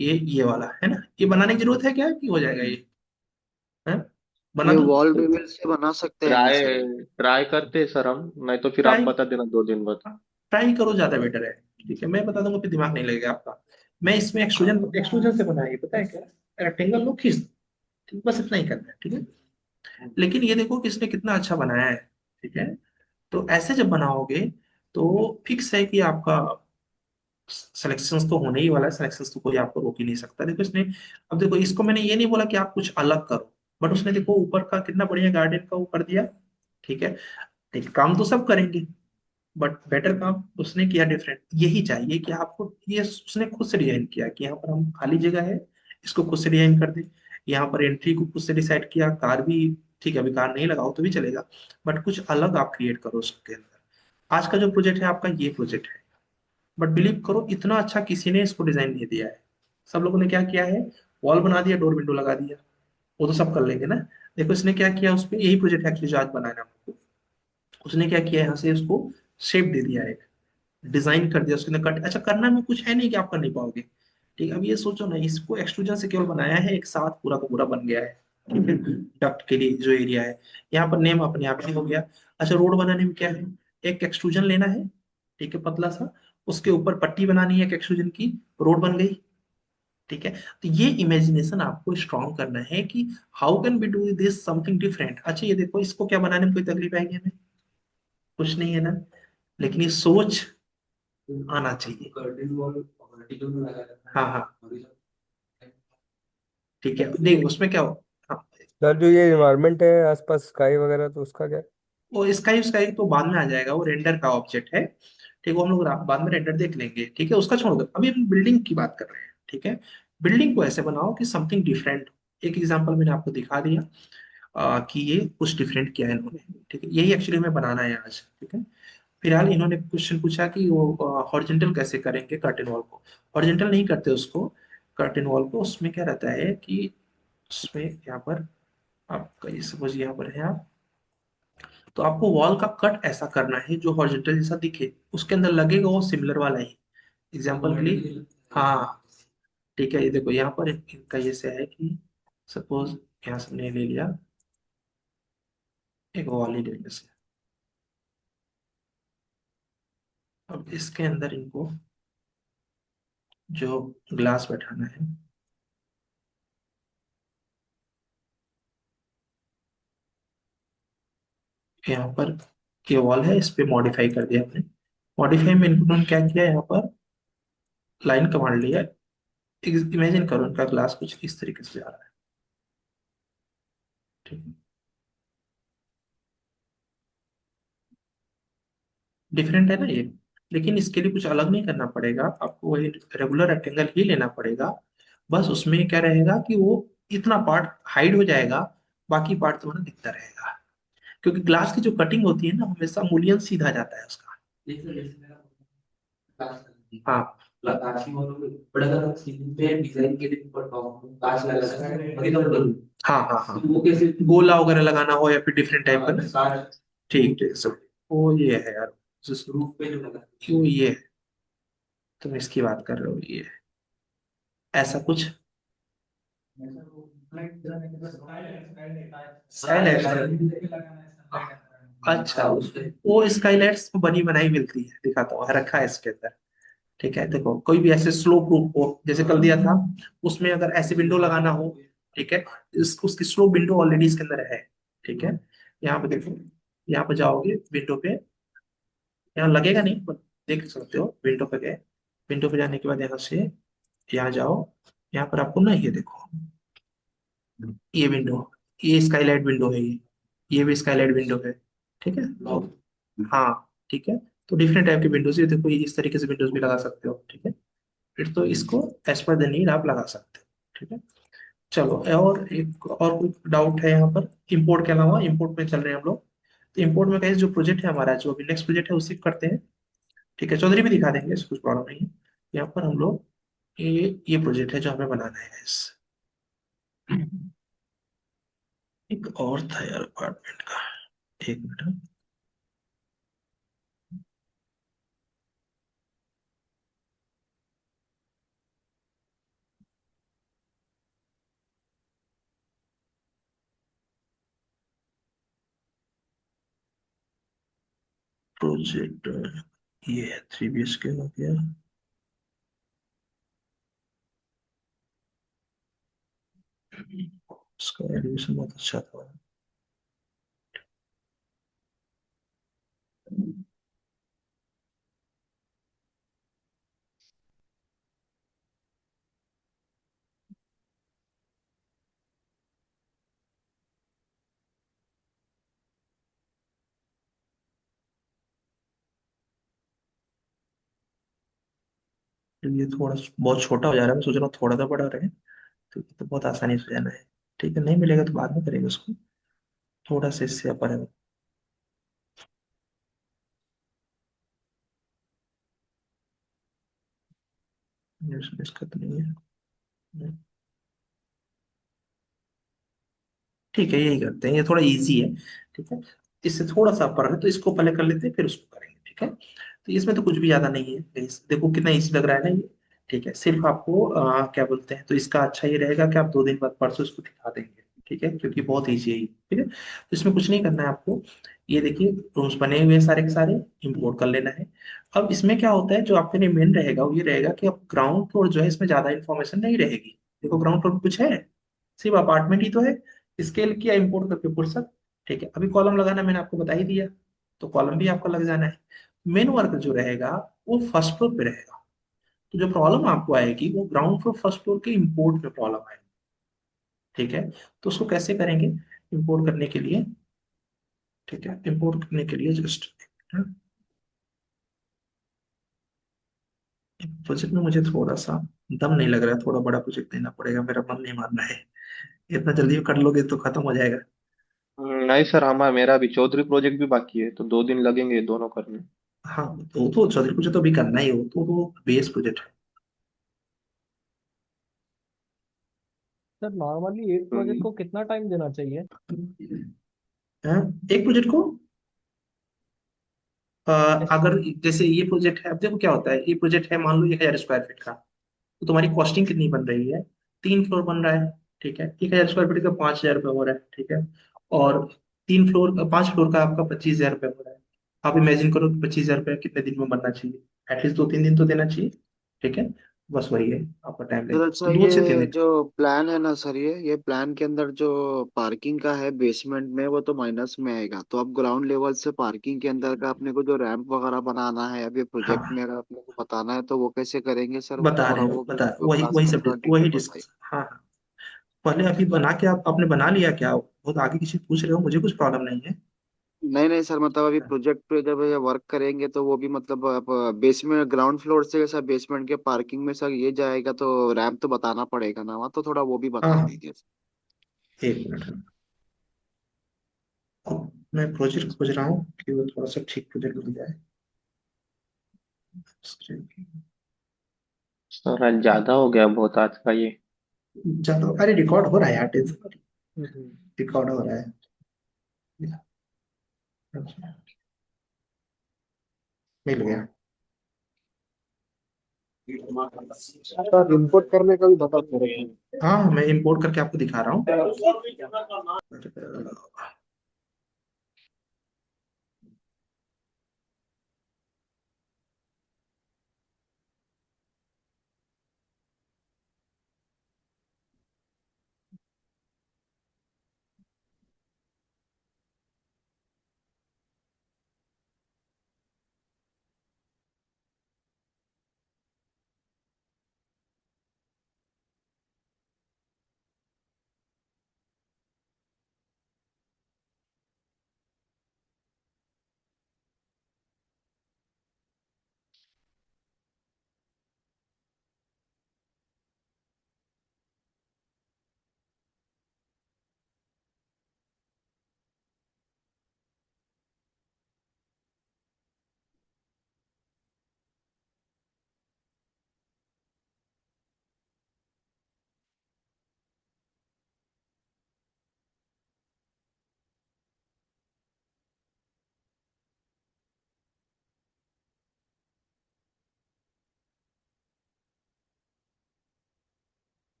ये वाला है ना, ये बनाने की जरूरत है क्या कि हो जाएगा ये? है? बना ये दूं? वॉल रिवील से बना सकते हैं क्या ट्राई सर ये? ट्राई करते हैं सर हम, नहीं तो फिर आप ट्राई बता देना 2 दिन बाद। ट्राई करो, ज्यादा बेटर है। ठीक है, मैं बता दूंगा, फिर दिमाग नहीं लगेगा आपका। मैं इसमें एक्सट्रूजन एक्सट्रूजन से बनाया है, पता है क्या? रेक्टेंगल लो, खींच दो। ठीक, बस इतना ही करना है। ठीक है। लेकिन ये देखो कि इसने कितना अच्छा बनाया है। ठीक है। तो ऐसे जब बनाओगे तो फिक्स है कि आपका सिलेक्शंस तो होने ही वाला है। सिलेक्शंस तो कोई आपको रोक ही नहीं सकता। देखो इसने, अब देखो इसको मैंने ये नहीं बोला कि आप कुछ अलग करो, बट उसने देखो ऊपर का कितना बढ़िया गार्डन का वो कर दिया। ठीक है। ठीक, काम तो सब करेंगे, बट बेटर काम उसने किया डिफरेंट। यही चाहिए कि आपको, ये उसने खुद से डिजाइन किया कि यहाँ पर हम खाली जगह है, इसको खुद से डिजाइन कर दे। यहाँ पर एंट्री को खुद से डिसाइड किया, कार भी। ठीक है, अभी कार नहीं लगाओ तो भी चलेगा, बट कुछ अलग आप क्रिएट करो उसके अंदर। आज का जो प्रोजेक्ट है आपका, ये प्रोजेक्ट है। बट बिलीव करो, इतना अच्छा किसी ने इसको डिजाइन नहीं दिया है। सब लोगों ने क्या किया है, वॉल बना दिया, डोर विंडो लगा दिया। वो तो सब कर लेंगे ना। देखो इसने क्या किया, उस पे यही प्रोजेक्ट एक्चुअली जो आज बनाया हमको, उसने क्या किया, यहाँ से उसको शेप दे दिया, एक डिजाइन कर दिया उसके अंदर कट। अच्छा, करना में कुछ है नहीं कि आप कर नहीं पाओगे। ठीक है, अब ये सोचो ना, इसको एक्सट्रूजन से केवल बनाया है, एक साथ पूरा का पूरा बन गया है। ठीक है, डक्ट के लिए जो एरिया है, यहाँ पर नेम अपने आप ही हो गया। अच्छा, रोड बनाने में क्या है, एक एक्सट्रूजन लेना है, ठीक है, पतला सा, उसके ऊपर पट्टी बनानी है एक एक्सट्रूजन की, रोड बन गई। ठीक है, तो ये इमेजिनेशन आपको स्ट्रॉन्ग करना है कि how can be do this something different. अच्छा, ये देखो, इसको क्या बनाने में कोई तकलीफ आएगी हमें, कुछ नहीं है ना, लेकिन ये सोच आना चाहिए। हाँ हाँ, ठीक है, देख उसमें क्या हो। हाँ, सर जो ये इन्वायरमेंट है आसपास स्काई वगैरह, तो उसका क्या? वो स्काई स्काई तो बाद में आ जाएगा, वो रेंडर का ऑब्जेक्ट है। ठीक है, वो हम लोग बाद में रेंडर देख लेंगे। ठीक है, उसका छोड़ दो, अभी हम बिल्डिंग की बात कर रहे हैं। ठीक है, बिल्डिंग को ऐसे बनाओ कि समथिंग डिफरेंट। एक एग्जांपल मैंने आपको दिखा दिया कि ये कुछ डिफरेंट किया है इन्होंने। ठीक है, यही एक्चुअली हमें बनाना है आज। ठीक है, फिलहाल इन्होंने क्वेश्चन पूछा कि वो हॉरिजॉन्टल कैसे करेंगे कर्टेन वॉल को। हॉरिजॉन्टल नहीं करते उसको, कर्टेन वॉल को। उसमें क्या रहता है कि उसमें यहाँ पर आपका ये सपोज यहाँ पर है आप, तो आपको वॉल का कट ऐसा करना है जो हॉरिजॉन्टल जैसा दिखे, उसके अंदर लगेगा वो सिमिलर वाला ही। एग्जांपल के लिए, हाँ, ठीक है, ये देखो यहाँ पर इनका ये से है कि सपोज यहाँ से हमने ले लिया एक वॉल ही ले लिया से। अब इसके अंदर इनको जो ग्लास बैठाना है, यहाँ पर ये वॉल है, इस पे मॉडिफाई कर दिया हमने। मॉडिफाई में इन्होंने क्या किया, यहाँ पर लाइन कमांड लिया। इमेजिन करो इनका ग्लास कुछ इस तरीके से जा रहा है। ठीक है, डिफरेंट है ना ये, लेकिन इसके लिए कुछ अलग नहीं करना पड़ेगा आपको, वही रेगुलर रेक्टेंगल ही लेना पड़ेगा। बस उसमें क्या रहेगा कि वो इतना पार्ट हाइड हो जाएगा, बाकी पार्ट तुम्हारा दिखता रहेगा। क्योंकि ग्लास की जो कटिंग होती है ना, हमेशा मूल्यांकन सीधा जाता है उसका। हाँ हाँ हाँ हाँ, गोला वगैरह लगाना हो या फिर डिफरेंट टाइप का ना। ठीक ठीक सब, वो ये है यार, क्यों ये है, तुम इसकी बात कर रहे हो, ये है। ऐसा कुछ स्काईलाइट, अच्छा, वो स्काईलाइट्स बनी बनाई मिलती है, दिखाता हूँ, रखा है इसके अंदर। ठीक है, देखो कोई भी ऐसे स्लो प्रूफ हो, जैसे कल दिया था, उसमें अगर ऐसे विंडो लगाना हो, ठीक है, उसकी स्लो विंडो ऑलरेडी इसके अंदर है। ठीक है, यहाँ पे देखो, यहाँ पे जाओगे विंडो पे, यहाँ लगेगा नहीं but देख सकते हो, विंडो पे गए, विंडो पे जाने के बाद यहाँ से यहाँ जाओ, यहाँ पर आपको ना ये देखो, ये विंडो, ये स्काईलाइट विंडो है, ये भी स्काईलाइट विंडो है। ठीक है, तो हाँ, ठीक है, तो डिफरेंट टाइप के विंडोज, ये देखो, ये इस तरीके से विंडोज भी लगा सकते हो। ठीक है, फिर तो इसको एज पर द नीड आप लगा सकते हो। ठीक है, चलो, और एक और कोई डाउट है यहाँ पर, इंपोर्ट के अलावा, इंपोर्ट में चल रहे हैं हम लोग। तो इंपोर्ट में कहीं जो प्रोजेक्ट है हमारा, जो अभी नेक्स्ट प्रोजेक्ट है, उसी को करते हैं। ठीक है, चौधरी भी दिखा देंगे, इसको कुछ प्रॉब्लम नहीं है। यहाँ पर हम लोग ये प्रोजेक्ट है जो हमें बनाना है इस, एक और था यार अपार्टमेंट का, एक मिनट। प्रोजेक्ट ये है, 3 BHK हो गया। उसका एलिवेशन बहुत अच्छा था। ये थोड़ा बहुत छोटा हो जा रहा है, मैं सोच रहा हूँ थोड़ा सा बड़ा रहे, तो ये तो बहुत आसानी से जाना है। ठीक है, नहीं मिलेगा तो बाद में करेंगे उसको, थोड़ा सा इससे अपर है। इसका तो नहीं है। ठीक है, यही करते हैं, ये थोड़ा इजी है। ठीक है, इससे थोड़ा सा अपर है, तो इसको पहले कर लेते हैं फिर उसको करेंगे। ठीक है, तो इसमें तो कुछ भी ज्यादा नहीं है, देखो कितना इजी लग रहा है ना ये। ठीक है, सिर्फ आपको क्या बोलते हैं, तो इसका अच्छा ये रहेगा कि आप 2 दिन बाद परसों इसको दिखा देंगे। ठीक है, क्योंकि बहुत ईजी है ये। ठीक है, तो इसमें कुछ नहीं करना है आपको। ये देखिए रूम्स बने हुए हैं सारे के सारे, इंपोर्ट कर लेना है। अब इसमें क्या होता है, जो आपके लिए मेन रहेगा वो ये रहेगा कि अब ग्राउंड फ्लोर जो है इसमें ज्यादा इंफॉर्मेशन नहीं रहेगी। देखो ग्राउंड फ्लोर कुछ है, सिर्फ अपार्टमेंट ही तो है। स्केल किया, इंपोर्ट करके फुर्सत। ठीक है, अभी कॉलम लगाना मैंने आपको बता ही दिया, तो कॉलम भी आपका लग जाना है। मेन वर्क जो रहेगा वो फर्स्ट फ्लोर पे रहेगा। तो जो प्रॉब्लम आपको आएगी वो ग्राउंड फ्लोर फर्स्ट फ्लोर के इंपोर्ट में प्रॉब्लम आएगी। ठीक है, तो उसको कैसे करेंगे इंपोर्ट करने के लिए? ठीक है, इंपोर्ट करने के लिए जस्ट प्रोजेक्ट में मुझे थोड़ा सा दम नहीं लग रहा है, थोड़ा बड़ा प्रोजेक्ट देना पड़ेगा, मेरा मन नहीं मानना है। इतना जल्दी कर लोगे तो खत्म हो जाएगा। नहीं सर, हमारा मेरा भी चौधरी प्रोजेक्ट भी बाकी है, तो 2 दिन लगेंगे दोनों करने। हाँ, तो चौधरी प्रोजेक्ट तो अभी करना ही हो, तो बेस प्रोजेक्ट सर नॉर्मली एक प्रोजेक्ट को कितना टाइम देना चाहिए? है। हाँ, एक प्रोजेक्ट को अ, Yes. अगर जैसे ये प्रोजेक्ट है, अब देखो क्या होता है, ये प्रोजेक्ट है मान लो 1,000 स्क्वायर फीट का, तो तुम्हारी कॉस्टिंग कितनी बन रही है? 3 फ्लोर बन रहा है। ठीक है, 1,000 स्क्वायर फीट का 5,000 रुपये हो रहा है। ठीक है, और 3 फ्लोर 5 फ्लोर का आपका 25,000 रुपये हो रहा है। आप इमेजिन करो कि 25,000 रुपये कितने दिन में बनना चाहिए? एटलीस्ट 2-3 दिन तो देना चाहिए। ठीक है, बस वही है, आपका टाइम सर लगेगा अच्छा, तो 2 से 3 दिन। जो प्लान है ना सर, ये प्लान के अंदर जो पार्किंग का है बेसमेंट में, वो तो माइनस में आएगा। तो अब ग्राउंड लेवल से पार्किंग के अंदर का अपने को जो रैंप वगैरह बनाना है, अभी प्रोजेक्ट में हाँ, अगर अपने को बताना है तो वो कैसे करेंगे सर? बता थोड़ा रहे हो, वो भी बता अपने को वही क्लास वही में सब थोड़ा वही डिटेल बताइए। डिस्कस। हाँ हाँ, पहले अभी बना के आप आपने बना लिया क्या? बहुत आगे किसी पूछ रहे हो, मुझे कुछ प्रॉब्लम नहीं है। नहीं नहीं सर, मतलब अभी प्रोजेक्ट पे जब ये वर्क करेंगे तो वो भी मतलब आप बेसमेंट ग्राउंड फ्लोर से सर बेसमेंट के पार्किंग में सर ये जाएगा, तो रैंप तो बताना पड़ेगा ना वहाँ, तो थोड़ा वो भी हाँ बता हाँ, दीजिए। 1 मिनट। मैं प्रोजेक्ट खोज रहा हूँ कि वो थोड़ा सा ठीक प्रोजेक्ट मिल जाए। सर आज ज्यादा हो गया बहुत आज का ये। ज्यादा, अरे रिकॉर्ड हो रहा है यार, टेंशन। रिकॉर्ड हो रहा है। मिल गया। सर इनपुट करने का भी बता दो। हाँ, मैं इंपोर्ट करके आपको दिखा रहा हूँ।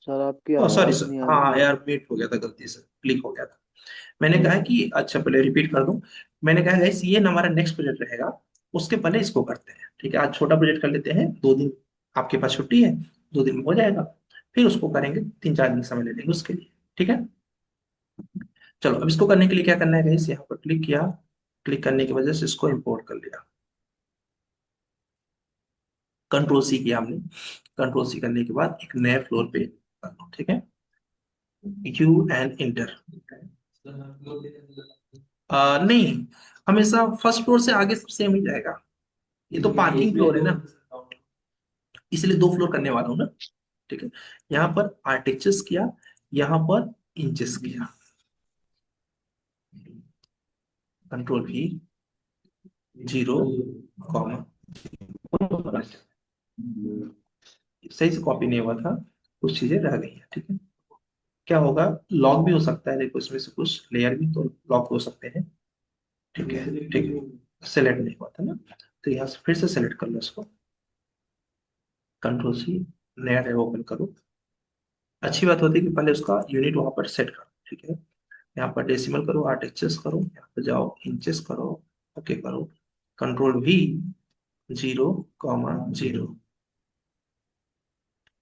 सर आपकी ओ सॉरी आवाज सर, नहीं आ हाँ रही है। यार वेट हो गया था, गलती से क्लिक हो गया था। मैंने कहा कि अच्छा, पहले रिपीट कर दूं। मैंने कहा गाइस, ये ना हमारा नेक्स्ट प्रोजेक्ट रहेगा, उसके पहले इसको करते हैं। ठीक है, आज छोटा प्रोजेक्ट कर लेते हैं, 2 दिन आपके पास छुट्टी है। 2 दिन में हो जाएगा। फिर उसको करेंगे, 3-4 दिन समय ले लेंगे उसके लिए। ठीक है, चलो अब इसको करने के लिए क्या करना है गाइस, यहाँ पर क्लिक किया, क्लिक करने की वजह से इसको इंपोर्ट कर लिया, कंट्रोल सी किया हमने। कंट्रोल सी करने के बाद एक नए फ्लोर पे कर लो, ठीक है, यू एंड इंटर। नहीं, हमेशा फर्स्ट फ्लोर से आगे सब सेम ही जाएगा, ये तो पार्किंग फ्लोर है ना, इसलिए 2 फ्लोर करने वाला हूँ ना। ठीक है, यहाँ पर आर्टिचेस किया, यहाँ पर इंचेस किया, कंट्रोल भी 0, सही से कॉपी नहीं हुआ था, कुछ चीजें रह गई हैं। ठीक है, क्या होगा, लॉक भी हो सकता है, देखो इसमें से कुछ लेयर भी तो लॉक हो सकते हैं। ठीक है, ठीक है, सेलेक्ट नहीं हुआ था ना, तो यहाँ से फिर से सेलेक्ट कर लो इसको, कंट्रोल सी, नया टैब ओपन करो। अच्छी बात होती है कि पहले उसका यूनिट वहां पर सेट करो। ठीक है, यहाँ पर डेसिमल करो, 8 इंचेस करो, यहाँ पर जाओ इंचेस करो, ओके करो, कंट्रोल भी 0, 0,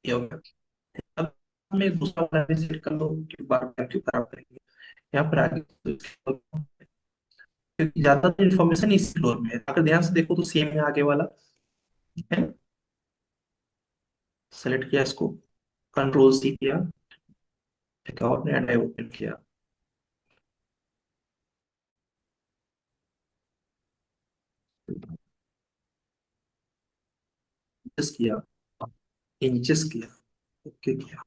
ये हो गया। अब में दूसरा वाला सेट कर लो कि बार बार क्यों खराब करेंगे। यहाँ पर आगे क्योंकि ज्यादातर इन्फॉर्मेशन इस फ्लोर में है, अगर ध्यान से देखो तो सेम है आगे वाला, है, सेलेक्ट किया इसको, कंट्रोल सी किया, एक और नया टैब ओपन किया, किया, इंचेस किया, ओके किया,